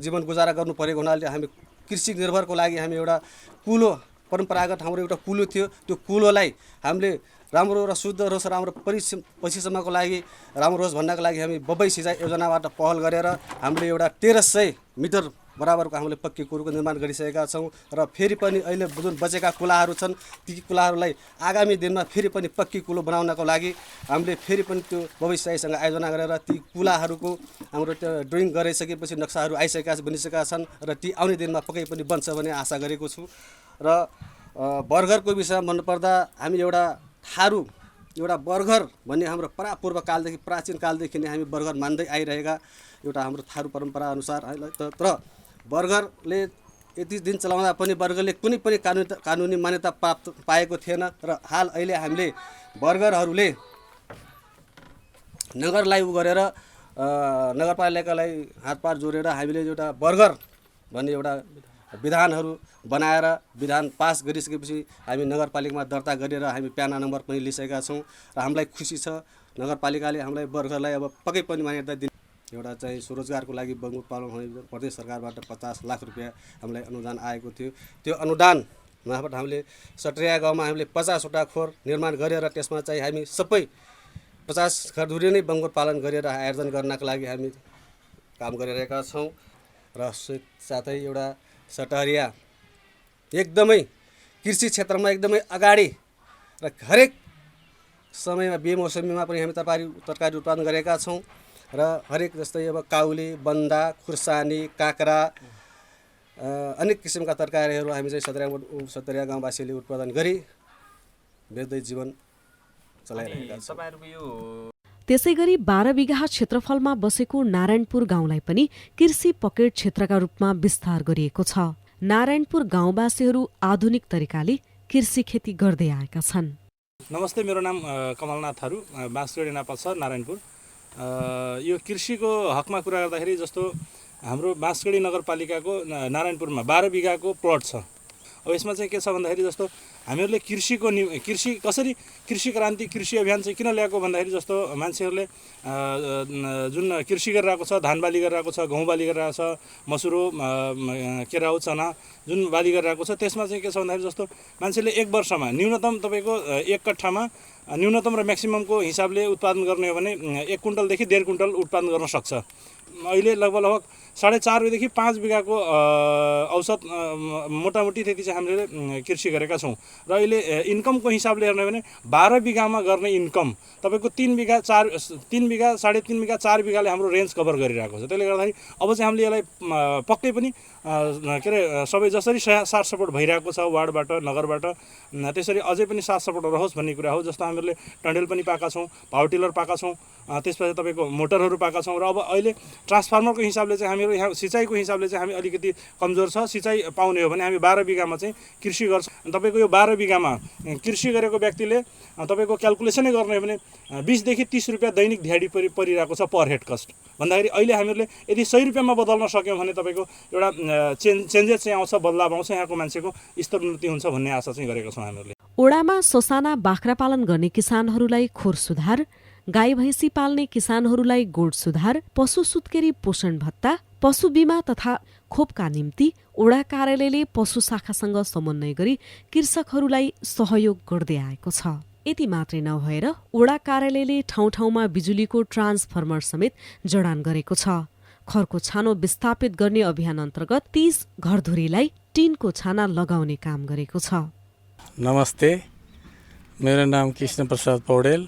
जीवन गुजारा गर्नु परेको हुनाले हामी कृषि निर्भरको लागि हामी एउटा कुलो परम्परागत हाम्रो एउटा कुलो थियो। त्यो कुलोलाई हामीले राम्रो र शुद्ध रोस् राम्रो पछिसम्मको लागि राम्रो रोस् भन्नको लागि हामी बबई सिँचाइ योजनाबाट पहल गरेर हामीले एउटा 1300 मिटर बराबरको हामीले पक्की कुलोको निर्माण गरिसकेका छौँ। र फेरि पनि अहिले जुन बचेका कुलाहरू छन् ती कुलाहरूलाई आगामी दिनमा फेरि पनि पक्की कुलो बनाउनको लागि हामीले फेरि पनि त्यो बबई सिँचाइसँग आयोजना गरेर ती कुलाहरूको हाम्रो त्यो ड्रइङ गरिसकेपछि नक्साहरू बनिसकेका छन्। र ती आउने दिनमा पक्कै पनि बन्छ भन्ने आशा गरेको छु। र बर्गरको विषयमा भन्नुपर्दा हामी एउटा थारू एउटा बर्गर भन्ने हाम्रो पूर्व कालदेखि प्राचीन कालदेखि नै हामी बर्गर मान्दै आइरहेका एउटा हाम्रो थारू परम्परा अनुसार। तर बर्गरले यति दिन चलाउँदा पनि बर्गरले कुनै पनि कानुनी मान्यता पाएको थिएन। र हाल अहिले हामीले बर्गरहरूले नगरलाई गरेर नगरपालिकालाई हातपात जोडेर हामीले एउटा बर्गर भन्ने एउटा विधानहरू बनाएर विधान पास गरिसकेपछि हामी नगरपालिकामा दर्ता गरेर हामी प्याना नम्बर पनि लिइसकेका छौँ। र हामीलाई खुसी छ नगरपालिकाले हामीलाई बर्गरलाई अब पक्कै पनि मान्यता दिने एउटा चाहिँ स्वरोजगारको लागि बङ्गुर पालन हुने प्रदेश सरकारबाट 50 लाख रुपियाँ हामीलाई अनुदान आएको थियो। त्यो अनुदान मार्फत हामीले सटरिया गाउँमा हामीले 50वटा खोर निर्माण गरेर त्यसमा चाहिँ हामी सबै 50 घरधुरी नै बङ्गुर पालन गरेर आयोजन गर्नका लागि हामी काम गरिरहेका छौँ। र साथै एउटा सटरिया एकदमै कृषि क्षेत्रमा एकदमै अगाडि र हरेक समयमा बेमौसमीमा पनि हामी तरकारी उत्पादन गरेका छौँ। र हरेक जस्तै अब काउली, बन्दा, खुर्सानी, काँक्रा अनेक किसिमका तरकारीहरू हामी चाहिँ सटरिया गाउँवासीले उत्पादन गरी बेच्दै जीवन चलाइरहेका छौँ। त्यसैगरी 12 बिघा क्षेत्रफलमा बसेको नारायणपुर गाउँलाई पनि कृषि पकेट क्षेत्रका रूपमा विस्तार गरिएको छ। नारायणपुर गाउँवासीहरू आधुनिक तरिकाले कृषि खेती गर्दै आएका छन्। नमस्ते, मेरो नाम कमलनाथ थारू, बाँसगढी नेपाल छ नारायणपुर। यो कृषिको हकमा कुरा गर्दाखेरि जस्तो हाम्रो बाँसगढी नगरपालिकाको नारायणपुरमा 12 बिघाको प्लट छ। अब यसमा चाहिँ के छ भन्दाखेरि जस्तो हामीहरूले कृषि कसरी कृषि क्रान्ति कृषि अभियान चाहिँ किन ल्याएको भन्दाखेरि जस्तो मान्छेहरूले जुन कृषि गरिरहेको छ, धान बाली गरिरहेको छ, गहुँ बाली गरिरहेको छ, मसुरो, केराउ, चना जुन बाली गरिरहेको छ त्यसमा चाहिँ के छ भन्दाखेरि जस्तो मान्छेले 1 वर्षमा न्यूनतम तपाईँको 1 कट्ठामा न्यूनतम र म्याक्सिममको हिसाबले उत्पादन गर्ने हो भने 1 कुइन्टलदेखि 1.5 कुइन्टल उत्पादन गर्न सक्छ। अहिले लगभग 4.5 देखि 5 बिघाको औसत मोटामोटी त्यति चाहिँ हामीले कृषि गरेका छौँ। र अहिले इन्कमको हिसाबले हेर्ने भने 12 बिघामा गर्ने इन्कम तपाईँको 3 बिघा 3.5 बिघा 4 बिघाले हाम्रो रेन्ज कभर गरिरहेको छ। त्यसले गर्दाखेरि अब चाहिँ हामीले यसलाई पक्कै पनि के अरे सबै जसरी साथ सपोर्ट भइरहेको छ वार्डबाट नगरबाट त्यसरी अझै पनि साथ सपोर्ट रहोस् भन्ने कुरा हो। जस्तो हामीहरूले टन्डेल पनि पाएका छौँ, पावर टिलर पाएका छौँ, त्यसपछि तपाईँको मोटरहरू पाएका छौँ। र अब अहिले ट्रान्सफर्मरको हिसाबले चाहिँ हामीहरू यहाँ सिँचाइको हिसाबले चाहिँ हामी अलिकति कमजोर छ। सिँचाइ पाउने हो भने हामी 12 बिघामा चाहिँ कृषि गर्छौँ। तपाईँको यो 12 बिघामा कृषि गरेको व्यक्तिले तपाईँको क्यालकुलेसनै गर्ने हो भने 20 देखि 30 रुपियाँ दैनिक दिहाडी परिरहेको छ पर हेड कस्ट भन्दाखेरि अहिले हामीहरूले यदि 100 रुपियाँमा बदल्न सक्यौँ भने तपाईँको एउटा चेन्जेस चाहिँ आउँछ, बदलाव आउँछ, यहाँको मान्छेको स्तरोन्नति हुन्छ भन्ने आशा चाहिँ गरेका छौँ हामीहरूले। ओडामा ससाना बाख्रा पालन गर्ने किसानहरूलाई खोर सुधार, गाई भैँसी पाल्ने किसानहरूलाई गोठ सुधार, पशु सुत्केरी पोषण भत्ता, पशु बीमा तथा खोपका निम्ति ओडा कार्यालयले पशु शाखासँग समन्वय गरी कृषकहरूलाई सहयोग गर्दै आएको छ। यति मात्रै नभएर ओडा कार्यालयले ठाउँ ठाउँमा बिजुलीको ट्रान्सफर्मर समेत जडान गरेको छ। खरको छानो विस्थापित गर्ने अभियान अन्तर्गत 30 घरधुरीलाई टिनको छाना लगाउने काम गरेको छ। नमस्ते, मेरो नाम कृष्ण प्रसाद पौडेल,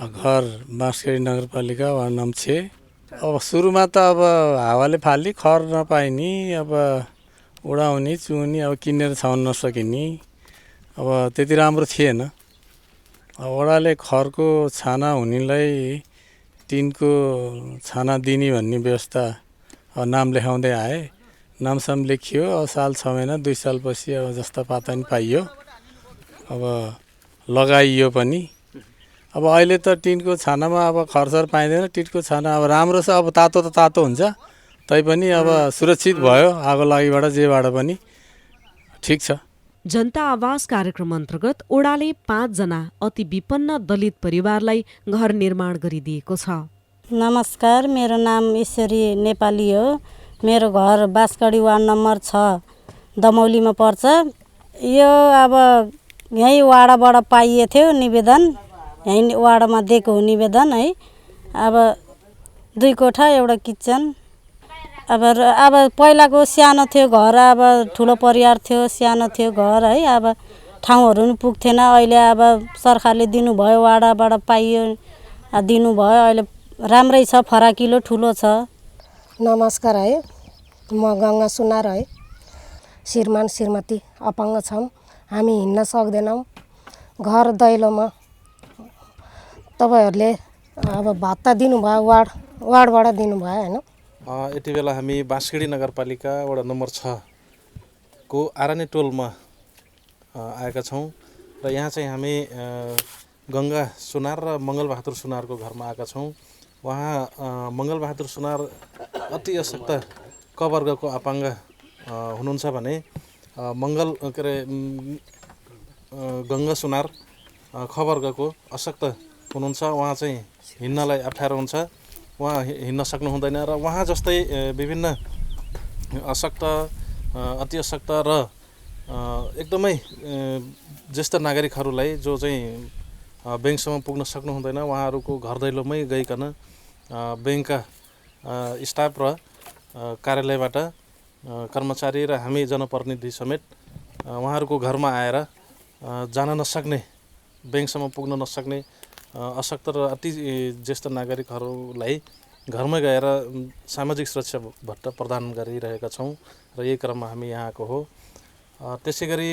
घर बाँसगढी नगरपालिका वार्ड नम्बर 6। अब सुरुमा त अब हावाले फाली खर नपाइने, अब उडाउने चुहुने, अब किनेर छाउन नसकिने, अब त्यति राम्रो थिएन। ओडाले खरको छाना हुनेलाई टिनको छाना दिने भन्ने व्यवस्था नाम लेखाउँदै आए। नामसाम लेखियो, अब साल 6 महिना 2 सालपछि अब जस्ता पाता नि पाइयो, अब लगाइयो पनि। अब अहिले त टिनको छानामा अब खर्चर पाइँदैन। टिनको छाना अब राम्रो छ, अब तातो त तातो हुन्छ, तैपनि अब सुरक्षित भयो आगो लागिबाट जेबाट पनि ठिक छ। जनता आवास कार्यक्रम अन्तर्गत ओडाले 5 जना अति विपन्न दलित परिवारलाई घर निर्माण गरिदिएको छ। नमस्कार, मेरो नाम ईश्वरी नेपाली हो। मेरो घर बाँसगढी वार्ड नम्बर 6 दमौलीमा पर्छ। यो अब यहीँ वाडाबाट पाइएको निवेदन, यहीँ वाडामा दिएको हो निवेदन है। अब 2 कोठा एउटा किचन। अब पहिलाको सानो थियो घर, अब ठुलो परिवार थियो, सानो थियो घर है। अब ठाउँहरू पनि पुग्थेन। अहिले अब सरकारले दिनुभयो, वाडाबाट पाइयो, दिनुभयो। अहिले राम्रै छ, फराकिलो ठुलो छ। नमस्कार है, म गङ्गा सुनार है। श्रीमान श्रीमती अपाङ्ग छौँ, हामी हिँड्न सक्दैनौँ। घर दैलोमा तपाईँहरूले अब भत्ता दिनुभयो, वार्डबाट दिनुभयो होइन। यति बेला हामी बाँसगढी नगरपालिका वडा नम्बर 6 को आरानी टोलमा आएका छौँ र यहाँ चाहिँ हामी गङ्गा सुनार र मङ्गलबहादुर सुनारको घरमा आएका छौँ। उहाँ मङ्गलबहादुर सुनार अति अशक्त क वर्गको अपाङ्ग हुनुहुन्छ भने गङ्गा सुनार ख वर्गको अशक्त हुनुहुन्छ। उहाँ चाहिँ हिँड्नलाई अप्ठ्यारो हुन्छ, उहाँ हिँड्न सक्नु हुँदैन र उहाँ जस्तै विभिन्न अशक्त, अति अशक्त र एकदमै ज्येष्ठ नागरिकहरूलाई जो चाहिँ ब्याङ्कसम्म पुग्न सक्नु हुँदैन, उहाँहरूको घर दैलोमै गइकन ब्याङ्कका स्टाफ र कार्यालयबाट कर्मचारी र हामी जनप्रतिनिधि समेत उहाँहरूको घरमा आएर जान नसक्ने, ब्याङ्कसम्म पुग्न नसक्ने अशक्त र अति ज्येष्ठ नागरिकहरूलाई घरमै गएर सामाजिक सुरक्षा भत्ता प्रदान गरिरहेका छौँ र यही क्रममा हामी यहाँको हो। त्यसै गरी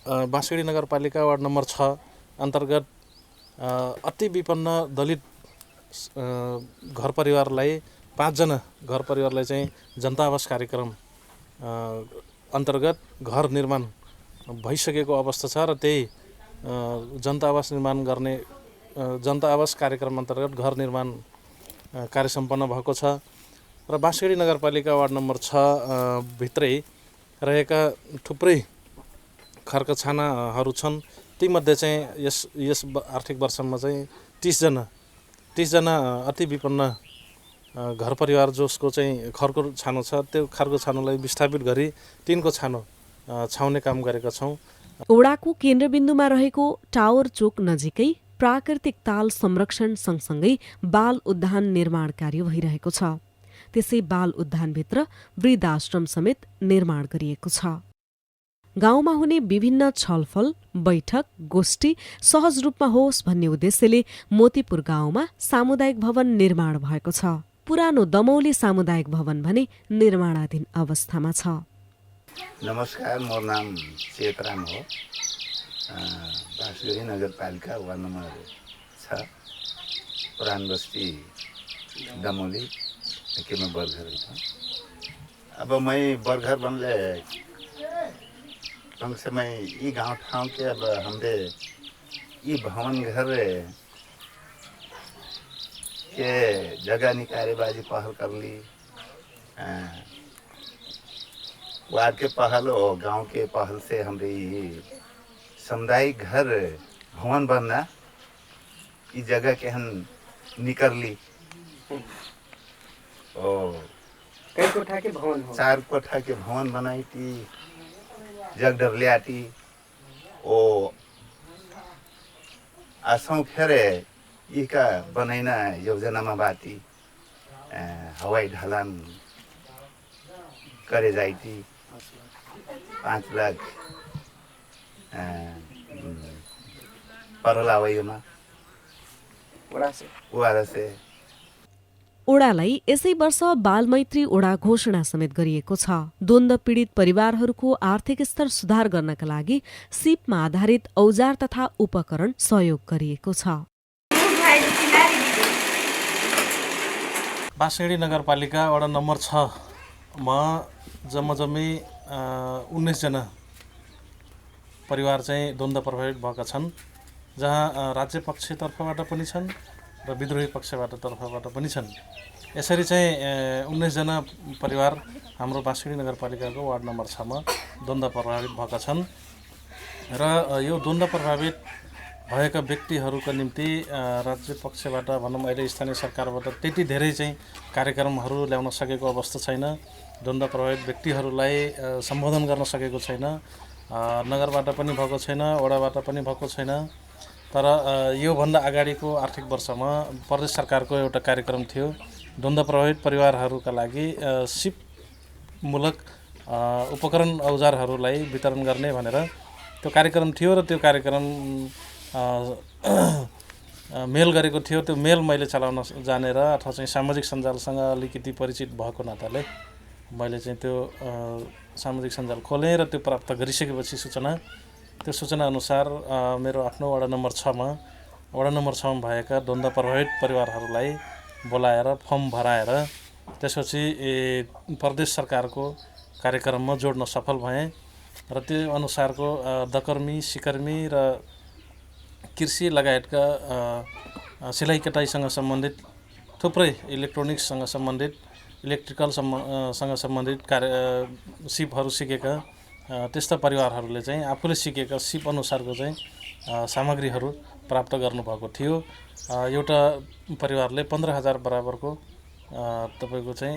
बाँसगढी नगरपालिका वार्ड नम्बर 6 अन्तर्गत अति विपन्न दलित घर परिवारलाई 5 जना घर परिवारलाई चाहिँ जनता आवास कार्यक्रम अन्तर्गत घर निर्माण भइसकेको अवस्था छ र त्यही जनता आवास निर्माण गर्ने जनता आवास कार्यक्रम अन्तर्गत घर निर्माण कार्य सम्पन्न भएको छ र बाँसगढी नगरपालिका वार्ड नम्बर 6 भित्रै रहेका थुप्रै खर्क छानाहरू छन्। तीमध्ये चाहिँ यस आर्थिक वर्षमा चाहिँ 30 जना अति विपन्न घर परिवार जसको चाहिँ खरको छानो छ, त्यो खरको छानोलाई विस्थापित गरी टिनको छानो छाउने काम गरेका छौँ ओडाको केन्द्रबिन्दुमा रहेको टावर चोक नजिकै प्राकृतिक ताल संरक्षण सँगसँगै बाल उद्यान निर्माण कार्य भइरहेको छ। त्यसै बाल उद्यानभित्र वृद्धाश्रम समेत निर्माण गरिएको छ। गाउँमा हुने विभिन्न छलफल, बैठक, गोष्ठी सहज रूपमा होस् भन्ने उद्देश्यले मोतीपुर गाउँमा सामुदायिक भवन निर्माण भएको छ। पुरानो दमौली सामुदायिक भवन भने निर्माणाधीन अवस्थामा छ। नमस्कार, मेरो नाम चेतराम हो। बाँसगढी नगरपालिका वार्ड नम्बर 6 पुरान बस्ती दमौली के में बर्घर था। अब मैं बर्घर बनले कम से मैं ये गांव ठाव के अब हमरे ये भवन घर के जगह निकाले बाजी पहल कर ली। वार्ड के पहल और गांव के पहल से हमरे सामुदायिक घर भवन बनना ये जगह के हम निकल ली। कई कोठा के भवन हो? 4 कोठा के भवन बनाई थी जग डरलियाटी ओ आसों फेरे इका बनैना योजनामा बाटी हवाई ढलान करे जाइती 5 लाख परलावैमा ओडा से ओडालाई यसै वर्ष बालमैत्री ओडा घोषणा समेत गरिएको छ। द्वन्द्व पीडित परिवारहरूको आर्थिक स्तर सुधार गर्नका लागि सिपमा आधारित औजार तथा उपकरण सहयोग गरिएको छ। बाँसगढी नगरपालिका वडा नम्बर 6 मा जम्मै 19 जना परिवार चाहिँ द्वन्द्व प्रभावित भएका छन्, जहाँ राज्य पक्षतर्फबाट पनि छन् र विद्रोही पक्षबाट तर्फबाट पनि छन्। यसरी चाहिँ 19 जना परिवार हाम्रो बाँसगढी नगरपालिकाको वार्ड नम्बर 6 मा द्वन्द्व प्रभावित भएका छन् र यो द्वन्द्व प्रभावित भएका व्यक्तिहरूका निम्ति राज्य पक्षबाट भनौँ अहिले स्थानीय सरकारबाट त्यति धेरै चाहिँ कार्यक्रमहरू ल्याउन सकेको अवस्था छैन। द्वन्द्व प्रभावित व्यक्तिहरूलाई सम्बोधन गर्न सकेको छैन। नगरबाट पनि भएको छैन, वडाबाट पनि भएको छैन। तर योभन्दा अगाडिको आर्थिक वर्षमा प्रदेश सरकारको एउटा कार्यक्रम थियो द्वन्द्व प्रभावित परिवारहरूका लागि सिपमूलक उपकरण औजारहरूलाई वितरण गर्ने भनेर त्यो कार्यक्रम थियो र त्यो कार्यक्रम मेल गरेको थियो। त्यो मेल मैले चलाउन जानेर अथवा चाहिँ सामाजिक सञ्जालसँग अलिकति परिचित भएको नाताले मैले चाहिँ त्यो सामाजिक सञ्जाल खोलेँ र त्यो प्राप्त गरिसकेपछि त्यो सूचना अनुसार मेरो आफ्नो वडा नम्बर 6 मा भएका द्वन्द्व प्रभावित परिवारहरूलाई बोलाएर फर्म भराएर त्यसपछि प्रदेश सरकारको कार्यक्रममा जोड्न सफल भएँ र त्यो अनुसारको दकर्मी, सिकर्मी र कृषि लगायतका सिलाइ कटाइसँग सम्बन्धित थुप्रै इलेक्ट्रोनिक्ससँग सम्बन्धित इलेक्ट्रिकलसँग सम्बन्धित सिपहरू सिकेका त्यस्ता परिवारहरूले चाहिँ आफूले सिकेका सिप अनुसारको चाहिँ सामग्रीहरू प्राप्त गर्नुभएको थियो। एउटा परिवारले 15,000 बराबरको तपाईको चाहिँ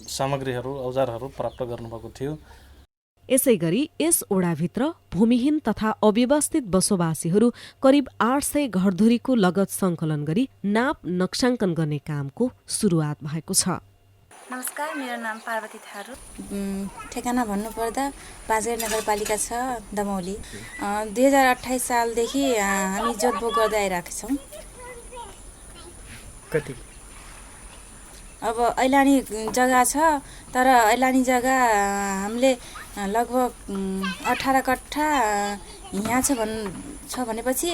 सामग्रीहरू औजारहरू प्राप्त गर्नुभएको थियो। यसैगरी यस ओडाभित्र भूमिहीन तथा अव्यवस्थित बसोबासीहरू करिब 800 घरधुरीको लगत सङ्कलन गरी नाप नक्साङ्कन गर्ने कामको सुरुवात भएको छ। नमस्कार, मेरो नाम पार्वती थारू। ठेगाना भन्नुपर्दा बाँसगढी नगरपालिका 6 दमौली। 2028 सालदेखि हामी जोतभोग गर्दै आइरहेका छौँ। कति अब ऐलानी जग्गा छ, तर ऐलानी जग्गा हामीले लगभग 18 कट्ठा यहाँ छ भनेपछि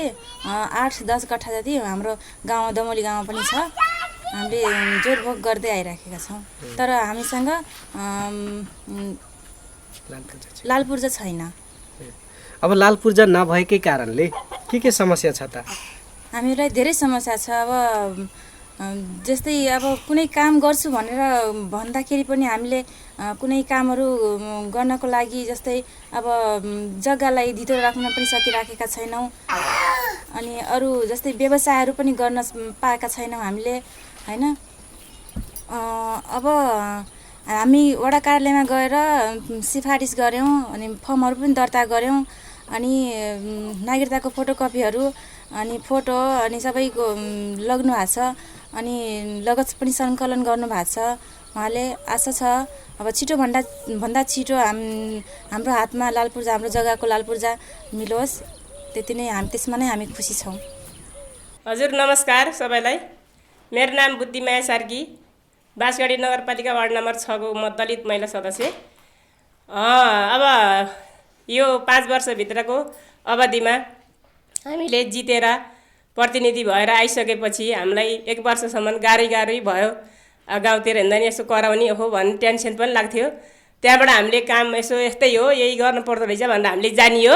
8-10 कट्ठा जति हाम्रो गाउँ दमौली गाउँमा पनि छ। हामीले जोतभोग गर्दै आइराखेका छौँ, तर हामीसँग लाल पूर्जा छैन। अब लाल पूर्जा नभएकै कारणले के समस्या छ त? हामीलाई धेरै समस्या छ। अब जस्तै अब कुनै काम गर्छु भनेर भन्दाखेरि पनि हामीले कुनै कामहरू गर्नको लागि जस्तै अब जग्गालाई धितो राख्न पनि सकिराखेका छैनौँ। अनि अरू जस्तै व्यवसायहरू पनि गर्न पाएका छैनौँ हामीले, हैन। अब हामी वडा कार्यालयमा गएर सिफारिस गऱ्यौँ, अनि फर्महरू पनि दर्ता गऱ्यौँ। अनि नागरिकताको फोटोकपीहरू अनि फोटो अनि सबैको लग्नु भएको छ अनि लगत पनि सङ्कलन गर्नुभएको छ। उहाँले आशा छ अब भन्दा छिटो हाम्रो हातमा लाल पूर्जा हाम्रो जग्गाको लाल पूर्जा मिलोस्, त्यति नै त्यसमा नै हामी खुसी छौँ। हजुर नमस्कार सबैलाई। मेरो नाम बुद्धिमाया सार्की, बाँसगाडी नगरपालिका वार्ड नम्बर 6 को म दलित महिला सदस्य। अब यो 5 वर्षभित्रको अवधिमा हामीले जितेर प्रतिनिधि भएर आइसकेपछि हामीलाई 1 वर्षसम्म गाह्रै भयो। गाउँतिर हिँड्दा नि यसो कराउने हो भन्ने टेन्सन पनि लाग्थ्यो। त्यहाँबाट हामीले काम यसो यस्तै हो यही गर्नु पर्दो रहेछ भनेर हामीले जानियो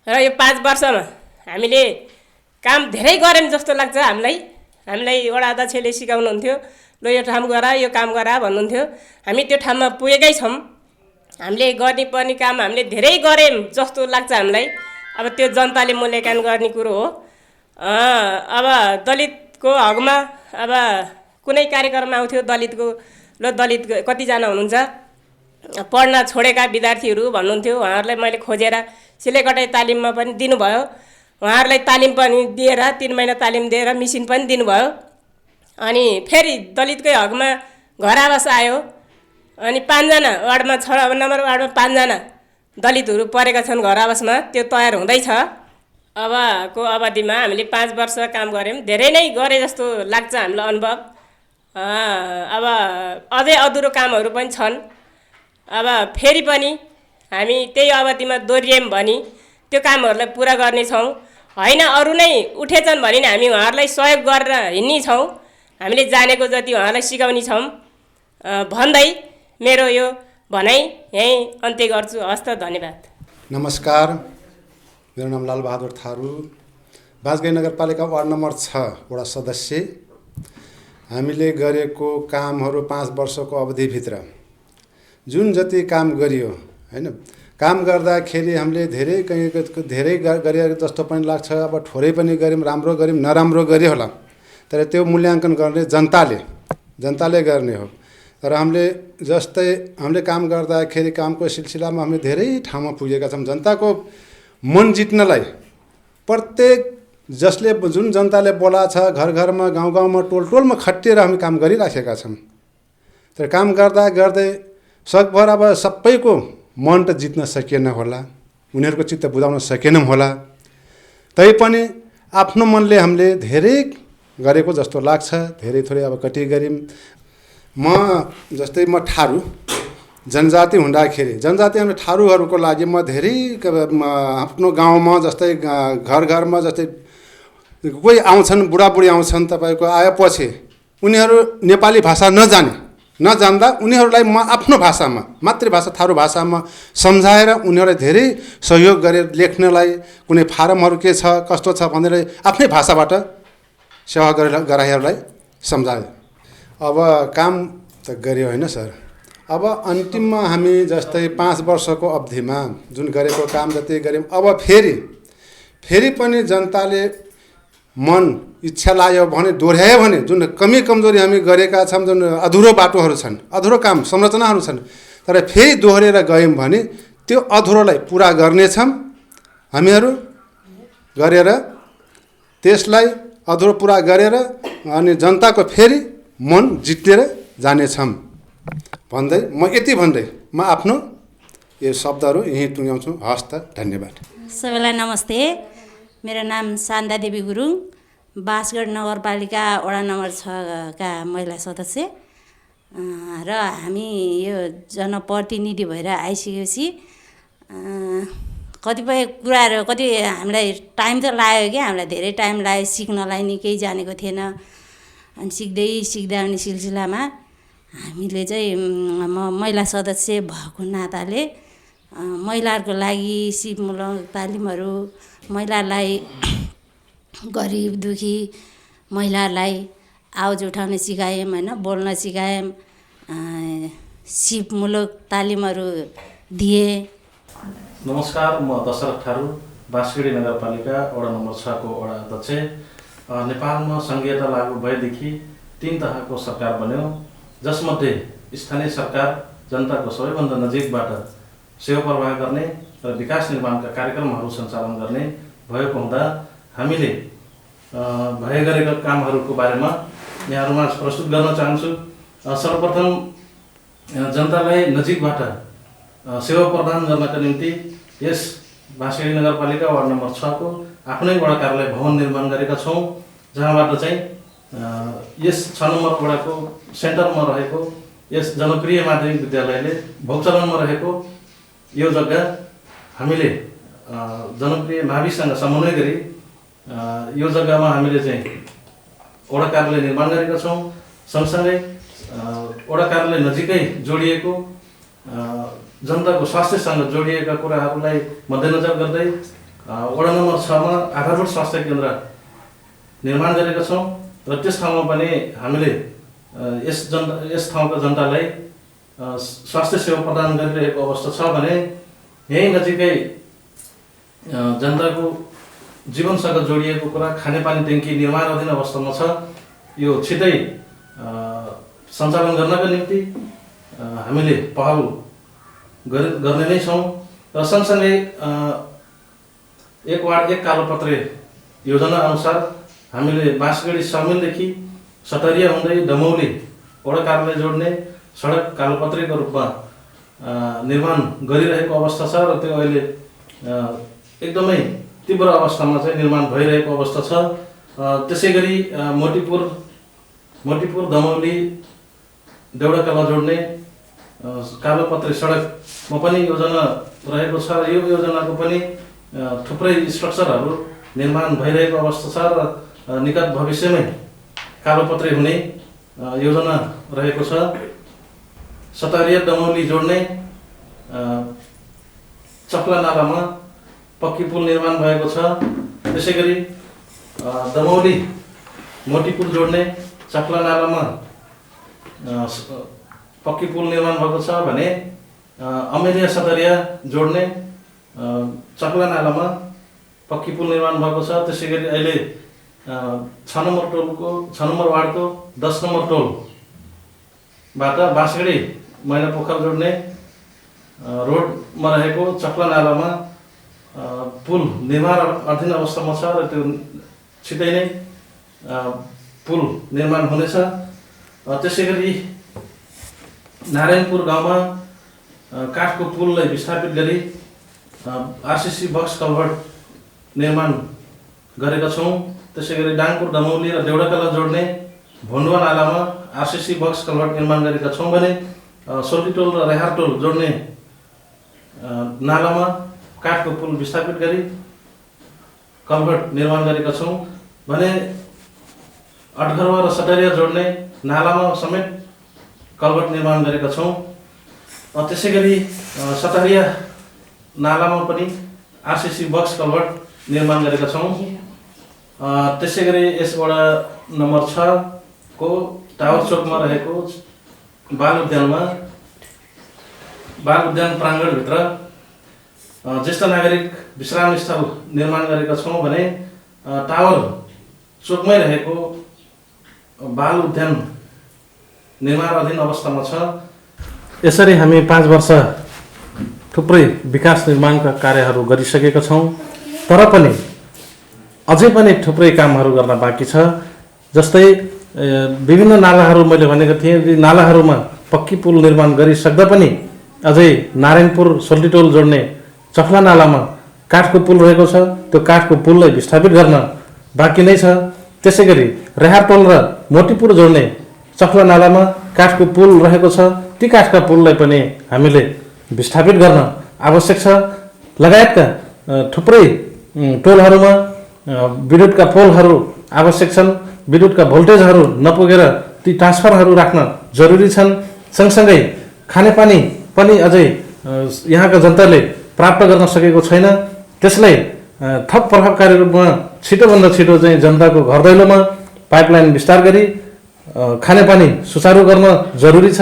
र यो 5 वर्षमा हामीले काम धेरै गऱ्यौँ जस्तो लाग्छ। हामीलाई वडा अध्यक्षले सिकाउनुहुन्थ्यो, ल यो ठाउँ गर यो काम गर भन्नुहुन्थ्यो। हामी त्यो ठाउँमा पुगेकै छौँ। हामीले गर्ने पर्ने काम हामीले धेरै गऱ्यौँ जस्तो लाग्छ हामीलाई। अब त्यो जनताले मूल्याङ्कन गर्ने कुरो हो। अब दलितको हकमा अब कुनै कार्यक्रम आउँथ्यो दलितको, ल दलित कतिजना हुनुहुन्छ पढ्न छोडेका विद्यार्थीहरू भन्नुहुन्थ्यो। उहाँहरूलाई मैले खोजेर सिलेकटाई तालिममा पनि दिनुभयो। उहाँहरूलाई तालिम पनि दिएर 3 महिना तालिम दिएर मिसिन पनि दिनुभयो। अनि फेरि दलितकै हकमा घर आवास आयो। अनि 5 जना वार्डमा 6 नम्बर वार्डमा 5 जना दलितहरू परेका छन् घर आवासमा। त्यो तयार हुँदैछ। अबको अवधिमा हामीले 5 वर्ष काम गऱ्यौँ। धेरै नै गरे जस्तो लाग्छ हामीलाई अनुभव। अब अझै अधुरो कामहरू पनि छन्। अब फेरि पनि हामी त्यही अवधिमा दोहोऱ्यौँ भने त्यो कामहरूलाई पुरा गर्नेछौँ। होइन अरू नै उठेछन् भने हामी उहाँहरूलाई सहयोग गरेर हिँड्ने छौँ। हामीले जानेको जति उहाँलाई सिकाउने छौँ भन्दै मेरो यो भनाइ यहीँ अन्त्य गर्छु। हस्त धन्यवाद। नमस्कार, मेरो नाम लालबहादुर थारू, बाँसगाडी नगरपालिका वार्ड नम्बर 6 वडा सदस्य। हामीले गरेको कामहरू 5 वर्षको अवधिभित्र जुन जति काम गरियो हैन, काम गर्दाखेरि हामीले धेरै गरे जस्तो पनि लाग्छ। अब थोरै पनि गऱ्यौँ, राम्रो गऱ्यौँ, नराम्रो गरे होला, तर त्यो मूल्याङ्कन गर्ने जनताले गर्ने हो। तर हामीले काम गर्दाखेरि कामको सिलसिलामा हामीले धेरै ठाउँमा पुगेका छौँ। जनताको मन जित्नलाई प्रत्येक जुन जनताले बोला छ घर घरमा गाउँ गाउँमा टोल टोलमा खटिएर हामी काम गरिराखेका छौँ। तर काम गर्दै सकभर अब सबैको मन त जित्न सकिएन होला, उनीहरूको चित्त बुझाउन सकेनौँ होला। तैपनि आफ्नो मनले हामीले धेरै गरेको जस्तो लाग्छ। धेरै थोरै अब कति गऱ्यौँ। म ठारू जनजाति हुँदाखेरि जनजाति ठारूहरूको लागि म धेरै आफ्नो गाउँमा जस्तै घर घरमा जस्तै कोही आउँछन्, बुढाबुढी आउँछन्, तपाईँको आएपछि उनीहरू नेपाली भाषा नजान्दा उनीहरूलाई म आफ्नो भाषामा मातृभाषा थारू भाषामा सम्झाएर उनीहरूलाई धेरै सहयोग गरेर लेख्नलाई कुनै फारमहरू के छ कस्तो छ भनेर आफ्नै भाषाबाट सेवा गराइहरूलाई सम्झायो। अब काम त गर्यो होइन सर। अब अन्तिममा हामी जस्तै 5 वर्षको अवधिमा जुन गरेको काम जति गऱ्यौँ, अब फेरि पनि जनताले मन इच्छा लाग्यो भने दोहोऱ्यायो भने जुन कमी कमजोरी हामी गरेका छौँ, जुन अधुरो बाटोहरू छन्, अधुरो काम संरचनाहरू छन्, तर फेरि दोहोरेर गयौँ भने त्यो अधुरोलाई पुरा गर्नेछौँ हामीहरू गरेर। त्यसलाई अधुरो पुरा गरेर अनि जनताको फेरि मन जितेर जानेछौँ भन्दै म आफ्नो यो शब्दहरू यहीँ टुङ्ग्याउँछु। हस्त धन्यवाद। सबैलाई नमस्ते। मेरो नाम शान्ता देवी गुरुङ, बाँसगाडी नगरपालिका वडा नम्बर 6 का महिला सदस्य र हामी यो जनप्रतिनिधि भएर आइसकेपछि कतिपय कुराहरू हामीलाई टाइम त लाग्यो कि हामीलाई धेरै टाइम लाग्यो सिक्नलाई नि, केही जानेको थिएन। अनि सिक्दै आउने सिलसिलामा हामीले चाहिँ म महिला सदस्य भएको नाताले महिलाहरूको लागि सिपमूलक तालिमहरू, महिलालाई गरिब दुखी महिलाहरूलाई आवाज उठाउन सिकायौँ होइन, बोल्न सिकायौँ, सिपमूलक तालिमहरू दिए। नमस्कार, म दशरथ थारू, बाँसगाडी नगरपालिका वडा नम्बर 6 को वडा अध्यक्ष। नेपालमा संघीयता लागू भएदेखि 3 तहको सरकार बन्यो, जसमध्ये स्थानीय सरकार जनताको सबैभन्दा नजिकबाट सेवा प्रवाह गर्ने र विकास निर्माणका कार्यक्रमहरू सञ्चालन गर्ने भएको हुँदा हामीले भए गरेका कामहरूको बारेमा यहाँहरूमा प्रस्तुत गर्न चाहन्छु। सर्वप्रथम जनतालाई नजिकबाट सेवा प्रदान गर्नका निम्ति यस बाँसगढी नगरपालिका वार्ड नम्बर 6 को आफ्नै वडा कार्यालय भवन निर्माण गरेका छौँ, जहाँबाट चाहिँ यस 6 नम्बर वडाको सेन्टरमा रहेको यस जनप्रिय माध्यमिक विद्यालयले भोगचलनमा रहेको यो जग्गा हामीले जनप्रिय माविसँग समन्वय गरी यो जग्गामा हामीले चाहिँ वडा कार्यालय निर्माण गरेका छौँ। सँगसँगै वडा कार्यालय नजिकै जोडिएको जनताको स्वास्थ्यसँग जोडिएका कुराहरूलाई मध्यनजर गर्दै वडा नम्बर 6 मा आधारभूत स्वास्थ्य केन्द्र निर्माण गरेका छौँ र त्यस ठाउँमा पनि हामीले यस ठाउँका जनतालाई स्वास्थ्य सेवा प्रदान गरिरहेको अवस्था छ भने यही नजिकै जनताको जीवनसँग जोडिएको कुरा खानेपानी ट्याङ्की निर्माणाधीन अवस्थामा छ। यो छिटै सञ्चालन गर्नका निम्ति हामीले पहल गर्ने नै छौँ र सँगसँगै 1 वार्ड 1 कालोपत्रे योजना अनुसार हामीले बाँसगढी समिलदेखि सटरिया हुँदै दमौली वडा कार्यालय जोड्ने सडक कालोपत्रेको रूपमा निर्माण गरिरहेको अवस्था छ र त्यो अहिले एकदमै तीव्र अवस्थामा चाहिँ निर्माण भइरहेको अवस्था छ। त्यसैगरी मोटीपुर दमौली देउडाकाला जोड्ने कालोपत्रे सडकमा पनि योजना रहेको छ र यो योजनाको पनि थुप्रै स्ट्रक्चरहरू निर्माण भइरहेको अवस्था छ र निकट भविष्यमै कालोपत्रे हुने योजना रहेको छ। सटरिया दमौली जोड्ने चक्ला नालामा पक्की पुल निर्माण भएको छ। त्यसैगरी दमौली मोटीपुर जोड्ने चक्ला नालामा पक्की पुल निर्माण भएको छ भने अमेरिया सटरिया जोड्ने चक्ला नालामा पक्की पुल निर्माण भएको छ। त्यसैगरी अहिले 6 नम्बर वार्डको 10 नम्बर टोलबाट बाँसगढी मैना पोखर जोड्ने रोडमा रहेको चक्ला नालामा पुल निर्माण अधीन अवस्थामा छ र त्यो छिटै नै पुल निर्माण हुनेछ। त्यसैगरी नारायणपुर गाउँमा काठको पुललाई विस्थापित गरी आरसीसी बक्स कल्भर्ट निर्माण गरेका छौँ। त्यसैगरी डाङपुर दमौली र देउडाकाला जोड्ने भोन्डुवा नालामा आरसीसी बक्स कल्भर्ट निर्माण गरेका छौँ भने सोल्टीटोल र रेहारटोल जोड्ने नालामा काठको पुल विस्थापित गरी कल्भर्ट निर्माण गरेका छौँ भने अटघरवा र सटरिया जोड्ने नालामा समेत कल्भर्ट निर्माण गरेका छौँ। त्यसैगरी सटरिया नालामा पनि आरसीसी बक्स कल्भर्ट निर्माण गरेका छौँ। त्यसैगरी यस वडा नम्बर 6 को टावर चोकमा रहेको बाल उद्यान प्राङ्गणभित्र ज्येष्ठ नागरिक विश्राम स्थल निर्माण गरेका छौँ भने टावर चोकमै रहेको बाल उद्यान निर्माणाधीन अवस्थामा छ। यसरी हामी 5 वर्ष थुप्रै विकास निर्माणका कार्यहरू गरिसकेका छौँ, तर पनि अझै पनि थुप्रै कामहरू गर्न बाँकी छ। जस्तै विभिन्न नालाहरू मैले भनेको थिएँ, ती नालाहरूमा पक्की पुल निर्माण गरिसक्दा पनि अझै नारायणपुर सोल्टीटोल जोड्ने चखला नालामा काठको पुल रहेको छ, त्यो काठको पुललाई विस्थापित गर्न बाँकी नै छ। त्यसैगरी रेहारटोल र मोटीपुर जोड्ने चखला नालामा काठको पुल रहेको छ, ती काठका पुललाई पनि हामीले विस्थापित गर्न आवश्यक छ। लगायतका थुप्रै टोलहरूमा विद्युतका पोलहरू आवश्यक छन्, विद्युतका भोल्टेजहरू नपुगेर ती ट्रान्सफरहरू राख्न जरुरी छन्। सँगसँगै खानेपानी पनि अझै यहाँका जनताले प्राप्त गर्न सकेको छैन, त्यसलाई थप प्रभावकारी रूपमा छिटोभन्दा छिटो चाहिँ जनताको घर दैलोमा पाइपलाइन विस्तार गरी खानेपानी सुचारू गर्न जरुरी छ।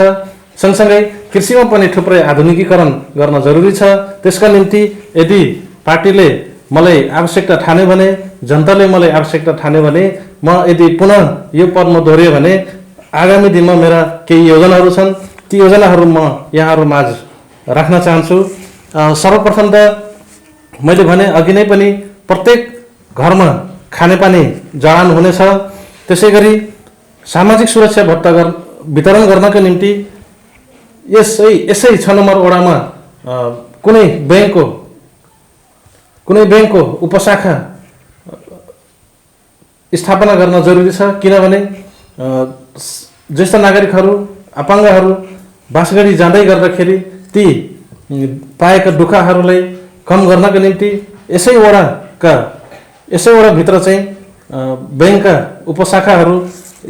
सँगसँगै कृषिमा पनि थुप्रै आधुनिकीकरण गर्न जरुरी छ। त्यसका निम्ति यदि पार्टीले मलाई आवश्यकता ठान्यो भने, जनताले मलाई आवश्यकता ठान्यो भने, म यदि पुनः यो पदमा दोहोरियो भने आगामी दिनमा मेरा केही योजनाहरू छन्, ती योजनाहरू म यहाँहरू माझ राख्न चाहन्छु। सर्वप्रथम त मैले भने अघि नै पनि प्रत्येक घरमा खानेपानी जडान हुनेछ। त्यसै गरी सामाजिक सुरक्षा भत्ता वितरण गर्नका निम्ति यसै 6 नम्बर वडामा कुनै ब्याङ्कको उपशाखा स्थापना गर्न जरुरी छ। किनभने ज्येष्ठ नागरिकहरू, अपाङ्गहरू बाँसगढी जाँदै गर्दाखेरि ती पाएका दुःखहरूलाई कम गर्नका निम्ति यसै वडाभित्र चाहिँ ब्याङ्कका उपशाखाहरू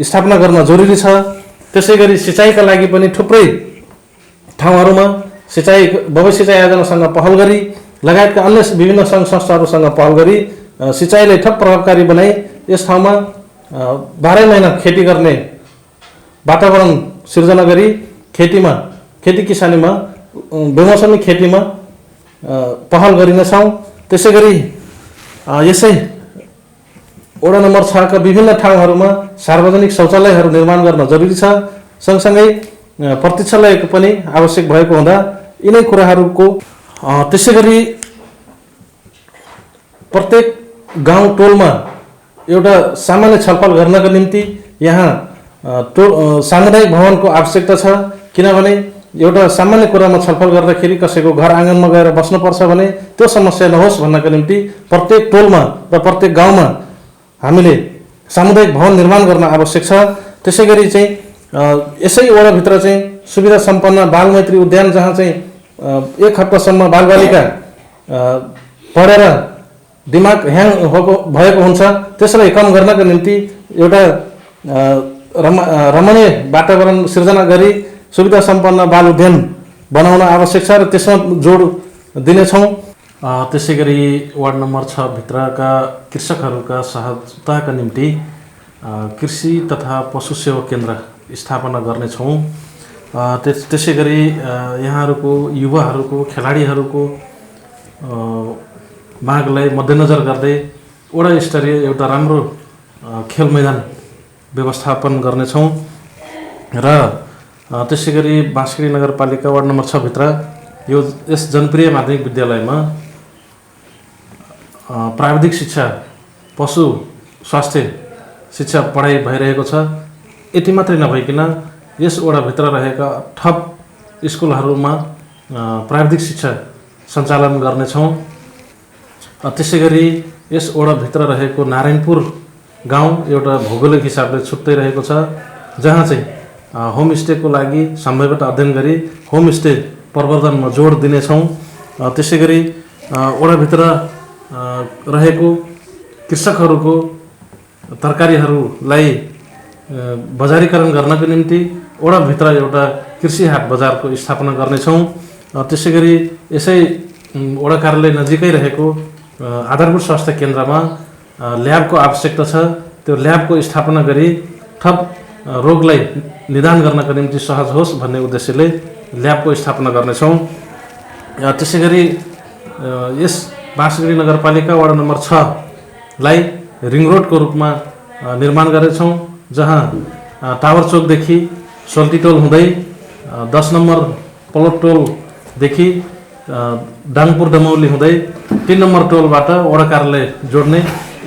स्थापना गर्न जरुरी छ। त्यसै गरी सिँचाइका लागि पनि थुप्रै ठाउँहरूमा बबई सिँचाइ योजनासँग पहल गरी लगायतका अन्य विभिन्न सङ्घ संस्थाहरूसँग पहल गरी सिँचाइलाई थप प्रभावकारी बनाई यस ठाउँमा 12 महिना खेती गर्ने वातावरण सिर्जना गरी खेती किसानीमा बेमौसमी खेतीमा पहल गरिनेछौँ। त्यसै गरी यसै वडा नम्बर 6 का विभिन्न ठाउँहरूमा सार्वजनिक शौचालयहरू निर्माण गर्न जरुरी छ। सँगसँगै प्रतीक्षालयको पनि आवश्यक भएको हुँदा यिनै कुराहरूको त्यसै गरी प्रत्येक गाउँ टोलमा एउटा सामान्य छलफल गर्नका निम्ति यहाँ सामुदायिक भवनको आवश्यकता छ। किनभने एउटा सामान्य कुरामा छलफल गर्दाखेरि कसैको घर आँगनमा गएर बस्नुपर्छ भने त्यो समस्या नहोस् भन्नका निम्ति प्रत्येक टोलमा र प्रत्येक गाउँमा हामीले सामुदायिक भवन निर्माण गर्न आवश्यक छ। त्यसै गरी चाहिँ यसै वडाभित्र चाहिँ सुविधा सम्पन्न बालमैत्री उद्यान जहाँ चाहिँ 1 हप्तासम्म बालबालिका पढेर दिमाग ह्याङ भएको हुन्छ त्यसलाई कम गर्नका निम्ति एउटा रमणीय वातावरण सिर्जना गरी सुविधा सम्पन्न बाल उद्यान बनाउन आवश्यक छ र त्यसमा जोड दिनेछौँ। त्यसै गरी वार्ड नम्बर 6 भित्रका कृषकहरूका सहजताका निम्ति कृषि तथा पशु सेवा केन्द्र स्थापना गर्नेछौँ। त्यसै गरी यहाँहरूको युवाहरूको खेलाडीहरूको मागलाई मध्यनजर गर्दै वडा स्तरीय एउटा राम्रो खेल मैदान व्यवस्थापन गर्नेछौँ र त्यसै गरी बाँसगढी नगरपालिका वार्ड नम्बर 6 भित्र यस जनप्रिय माध्यमिक विद्यालयमा प्राविधिक शिक्षा, पशु स्वास्थ्य शिक्षा पढाइ भइरहेको छ। यति मात्रै नभइकन यस वडाभित्र रहेका थप स्कुलहरूमा प्राविधिक शिक्षा सञ्चालन गर्नेछौँ। त्यसै गरी यस वडाभित्र रहेको नारायणपुर गाउँ एउटा भौगोलिक हिसाबले छुट्टै रहेको छ, जहाँ चाहिँ होमस्टेको लागि सम्भाव्यता अध्ययन गरी होमस्टे प्रवर्धनमा जोड दिनेछौँ। त्यसै गरी वडाभित्र रहेको कृषकहरूको तरकारीहरूलाई बजारीकरण गर्नको निम्ति वडाभित्र एउटा कृषि हाट बजारको स्थापना गर्नेछौँ। त्यसै गरी यसै वडा कार्यालय नजिकै रहेको आधारभूत स्वास्थ्य केन्द्रमा ल्याबको आवश्यकता छ। त्यो ल्याबको स्थापना गरी थप रोगलाई निदान गर्नका निम्ति सहज होस् भन्ने उद्देश्यले ल्याबको स्थापना गर्नेछौँ। त्यसै गरी यस बाँसगढी नगरपालिका वडा नम्बर 6 लाई रिङ रोडको रूपमा निर्माण गरेछौँ, जहाँ टावर चोकदेखि सोल्टी टोल हुँदै 10 नम्बर पलोट टोलदेखि डाङपुर दमौली हुँदै 3 नम्बर टोलबाट वडा कार्यालय जोड्ने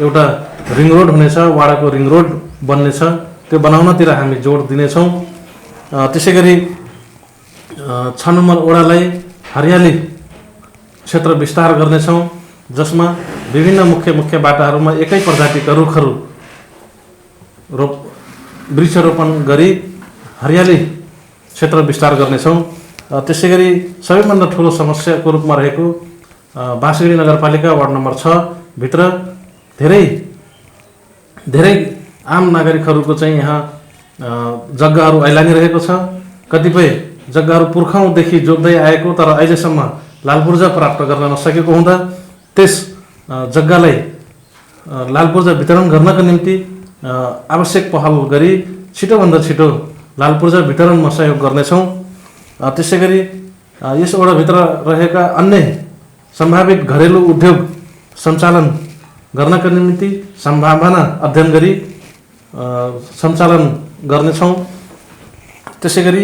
एउटा रिङ रोड हुनेछ। वडाको रिङ रोड बन्नेछ, त्यो बनाउनतिर हामी जोड दिनेछौँ। त्यसै गरी 6 नम्बर वडालाई हरियाली क्षेत्र विस्तार गर्नेछौँ, जसमा विभिन्न मुख्य बाटाहरूमा एकै प्रजातिका रुखहरू वृक्षरोपण गरी हरियाली क्षेत्र विस्तार गर्नेछौँ। त्यसै गरी सबैभन्दा ठुलो समस्याको रूपमा रहेको बाँसगढी नगरपालिका वार्ड नम्बर 6 भित्र धेरै आम नागरिकहरूको चाहिँ यहाँ जग्गाहरू ऐलानी रहेको छ। कतिपय जग्गाहरू पुर्खौँदेखि जोड्दै आएको तर अहिलेसम्म लालपूर्जा प्राप्त गर्न नसकेको हुँदा त्यस जग्गालाई लालपूर्जा वितरण गर्नका निम्ति आवश्यक पहल गरी छिटोभन्दा छिटो लालपूर्जा वितरणमा सहयोग गर्नेछौँ। त्यसै गरी यस वडाभित्र रहेका अन्य सम्भावित घरेलु उद्योग सञ्चालन गर्नका निम्ति सम्भावना अध्ययन गरी सञ्चालन गर्नेछौँ। त्यसै गरी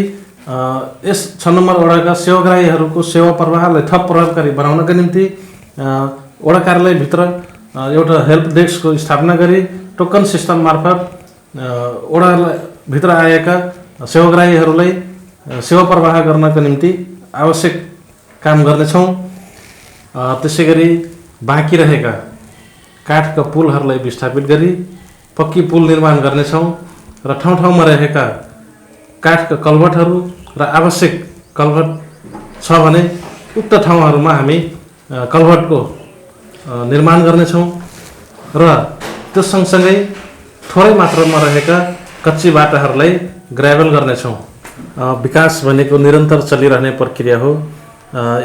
यस 6 नम्बर वडाका सेवाग्राहीहरूको सेवा प्रवाहलाई थप प्रभावकारी बनाउनका निम्ति वडा कार्यालयभित्र एउटा हेल्प डेस्कको स्थापना गरी टोकन सिस्टम मार्फत वडाभित्र आएका सेवाग्राहीहरूलाई सेवा प्रवाह गर्नको निम्ति आवश्यक काम गर्नेछौँ। त्यसै गरी बाँकी रहेका काठका पुलहरूलाई विस्थापित गरी पक्की पुल निर्माण गर्नेछौँ र ठाउँ ठाउँमा रहेका काठका कलभटहरू र आवश्यक कलभट छ भने उक्त ठाउँहरूमा हामी कलभटको निर्माण गर्नेछौँ र त्यो सँगसँगै थोरै मात्रामा रहेका कच्ची बाटाहरूलाई ग्राभल गर्नेछौँ। विकास भनेको निरन्तर चलिरहने प्रक्रिया हो।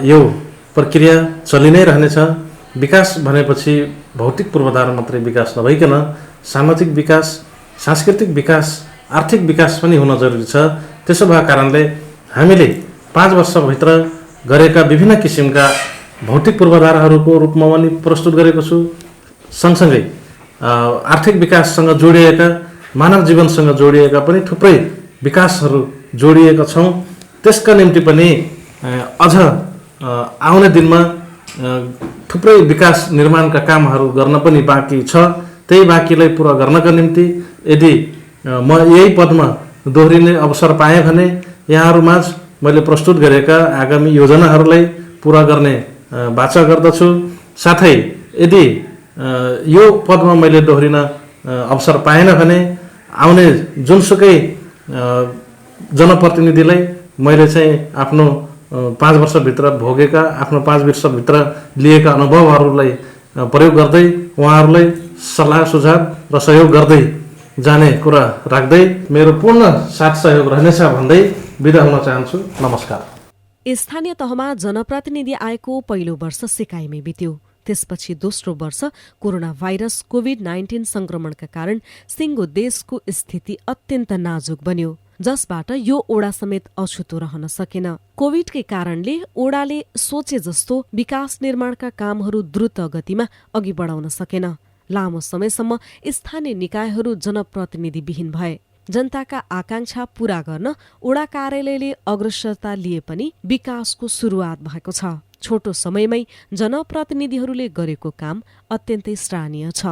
यो प्रक्रिया चलि नै रहनेछ। विकास भनेपछि भौतिक पूर्वाधार मात्रै विकास नभइकन सामाजिक विकास, सांस्कृतिक विकास, आर्थिक विकास पनि हुन जरुरी छ। त्यसो भएको कारणले हामीले 5 वर्षभित्र गरेका विभिन्न किसिमका भौतिक पूर्वाधारहरूको रूपमा पनि प्रस्तुत गरेको छु। सँगसँगै आर्थिक विकाससँग जोडिएका, मानव जीवनसँग जोडिएका पनि थुप्रै विकासहरू जोडिएका छौँ। त्यसका निम्ति पनि अझ आउने दिनमा थुप्रै विकास निर्माणका कामहरू गर्न पनि बाँकी छ। त्यही बाँकीलाई पुरा गर्नका निम्ति यदि म यही पदमा दोहोरिने अवसर पाएँ भने यहाँहरूमाझ मैले प्रस्तुत गरेका आगामी योजनाहरूलाई पुरा गर्ने वाचा गर्दछु। साथै यदि यो पदमा मैले दोहोरिन अवसर पाएन भने आउने जुनसुकै जनप्रतिनिधिलाई मैले चाहिँ आफ्नो 5 वर्षभित्र भोगेका, आफ्नो 5 वर्षभित्र लिएका अनुभवहरूलाई प्रयोग गर्दै उहाँहरूलाई सल्लाह सुझाव र सहयोग गर्दै जाने कुरा राख्दै मेरो पूर्ण साथ सहयोग रहनेछ भन्दै बिदा हुन चाहन्छु। नमस्कार। स्थानीय तहमा जनप्रतिनिधि आएको पहिलो वर्ष सिकाइमै बित्यो। त्यसपछि दोस्रो वर्ष कोरोना भाइरस कोभिड-19 संक्रमणका कारण सिङ्गो देशको स्थिति अत्यन्त नाजुक बन्यो, जसबाट यो ओडा समेत अछुतो रहन सकेन। कोभिडकै कारणले ओडाले सोचे जस्तो विकास निर्माणका कामहरू द्रुत गतिमा अघि बढाउन सकेन। लामो समयसम्म स्थानीय निकायहरू जनप्रतिनिधिविहीन भए। जनताका आकांक्षा पूरा गर्न ओडा कार्यालयले अग्रसरता लिए पनि विकासको सुरुवात भएको छ। छोटो समयमै जनप्रतिनिधिहरूले गरेको काम अत्यन्तै सराहनीय छ।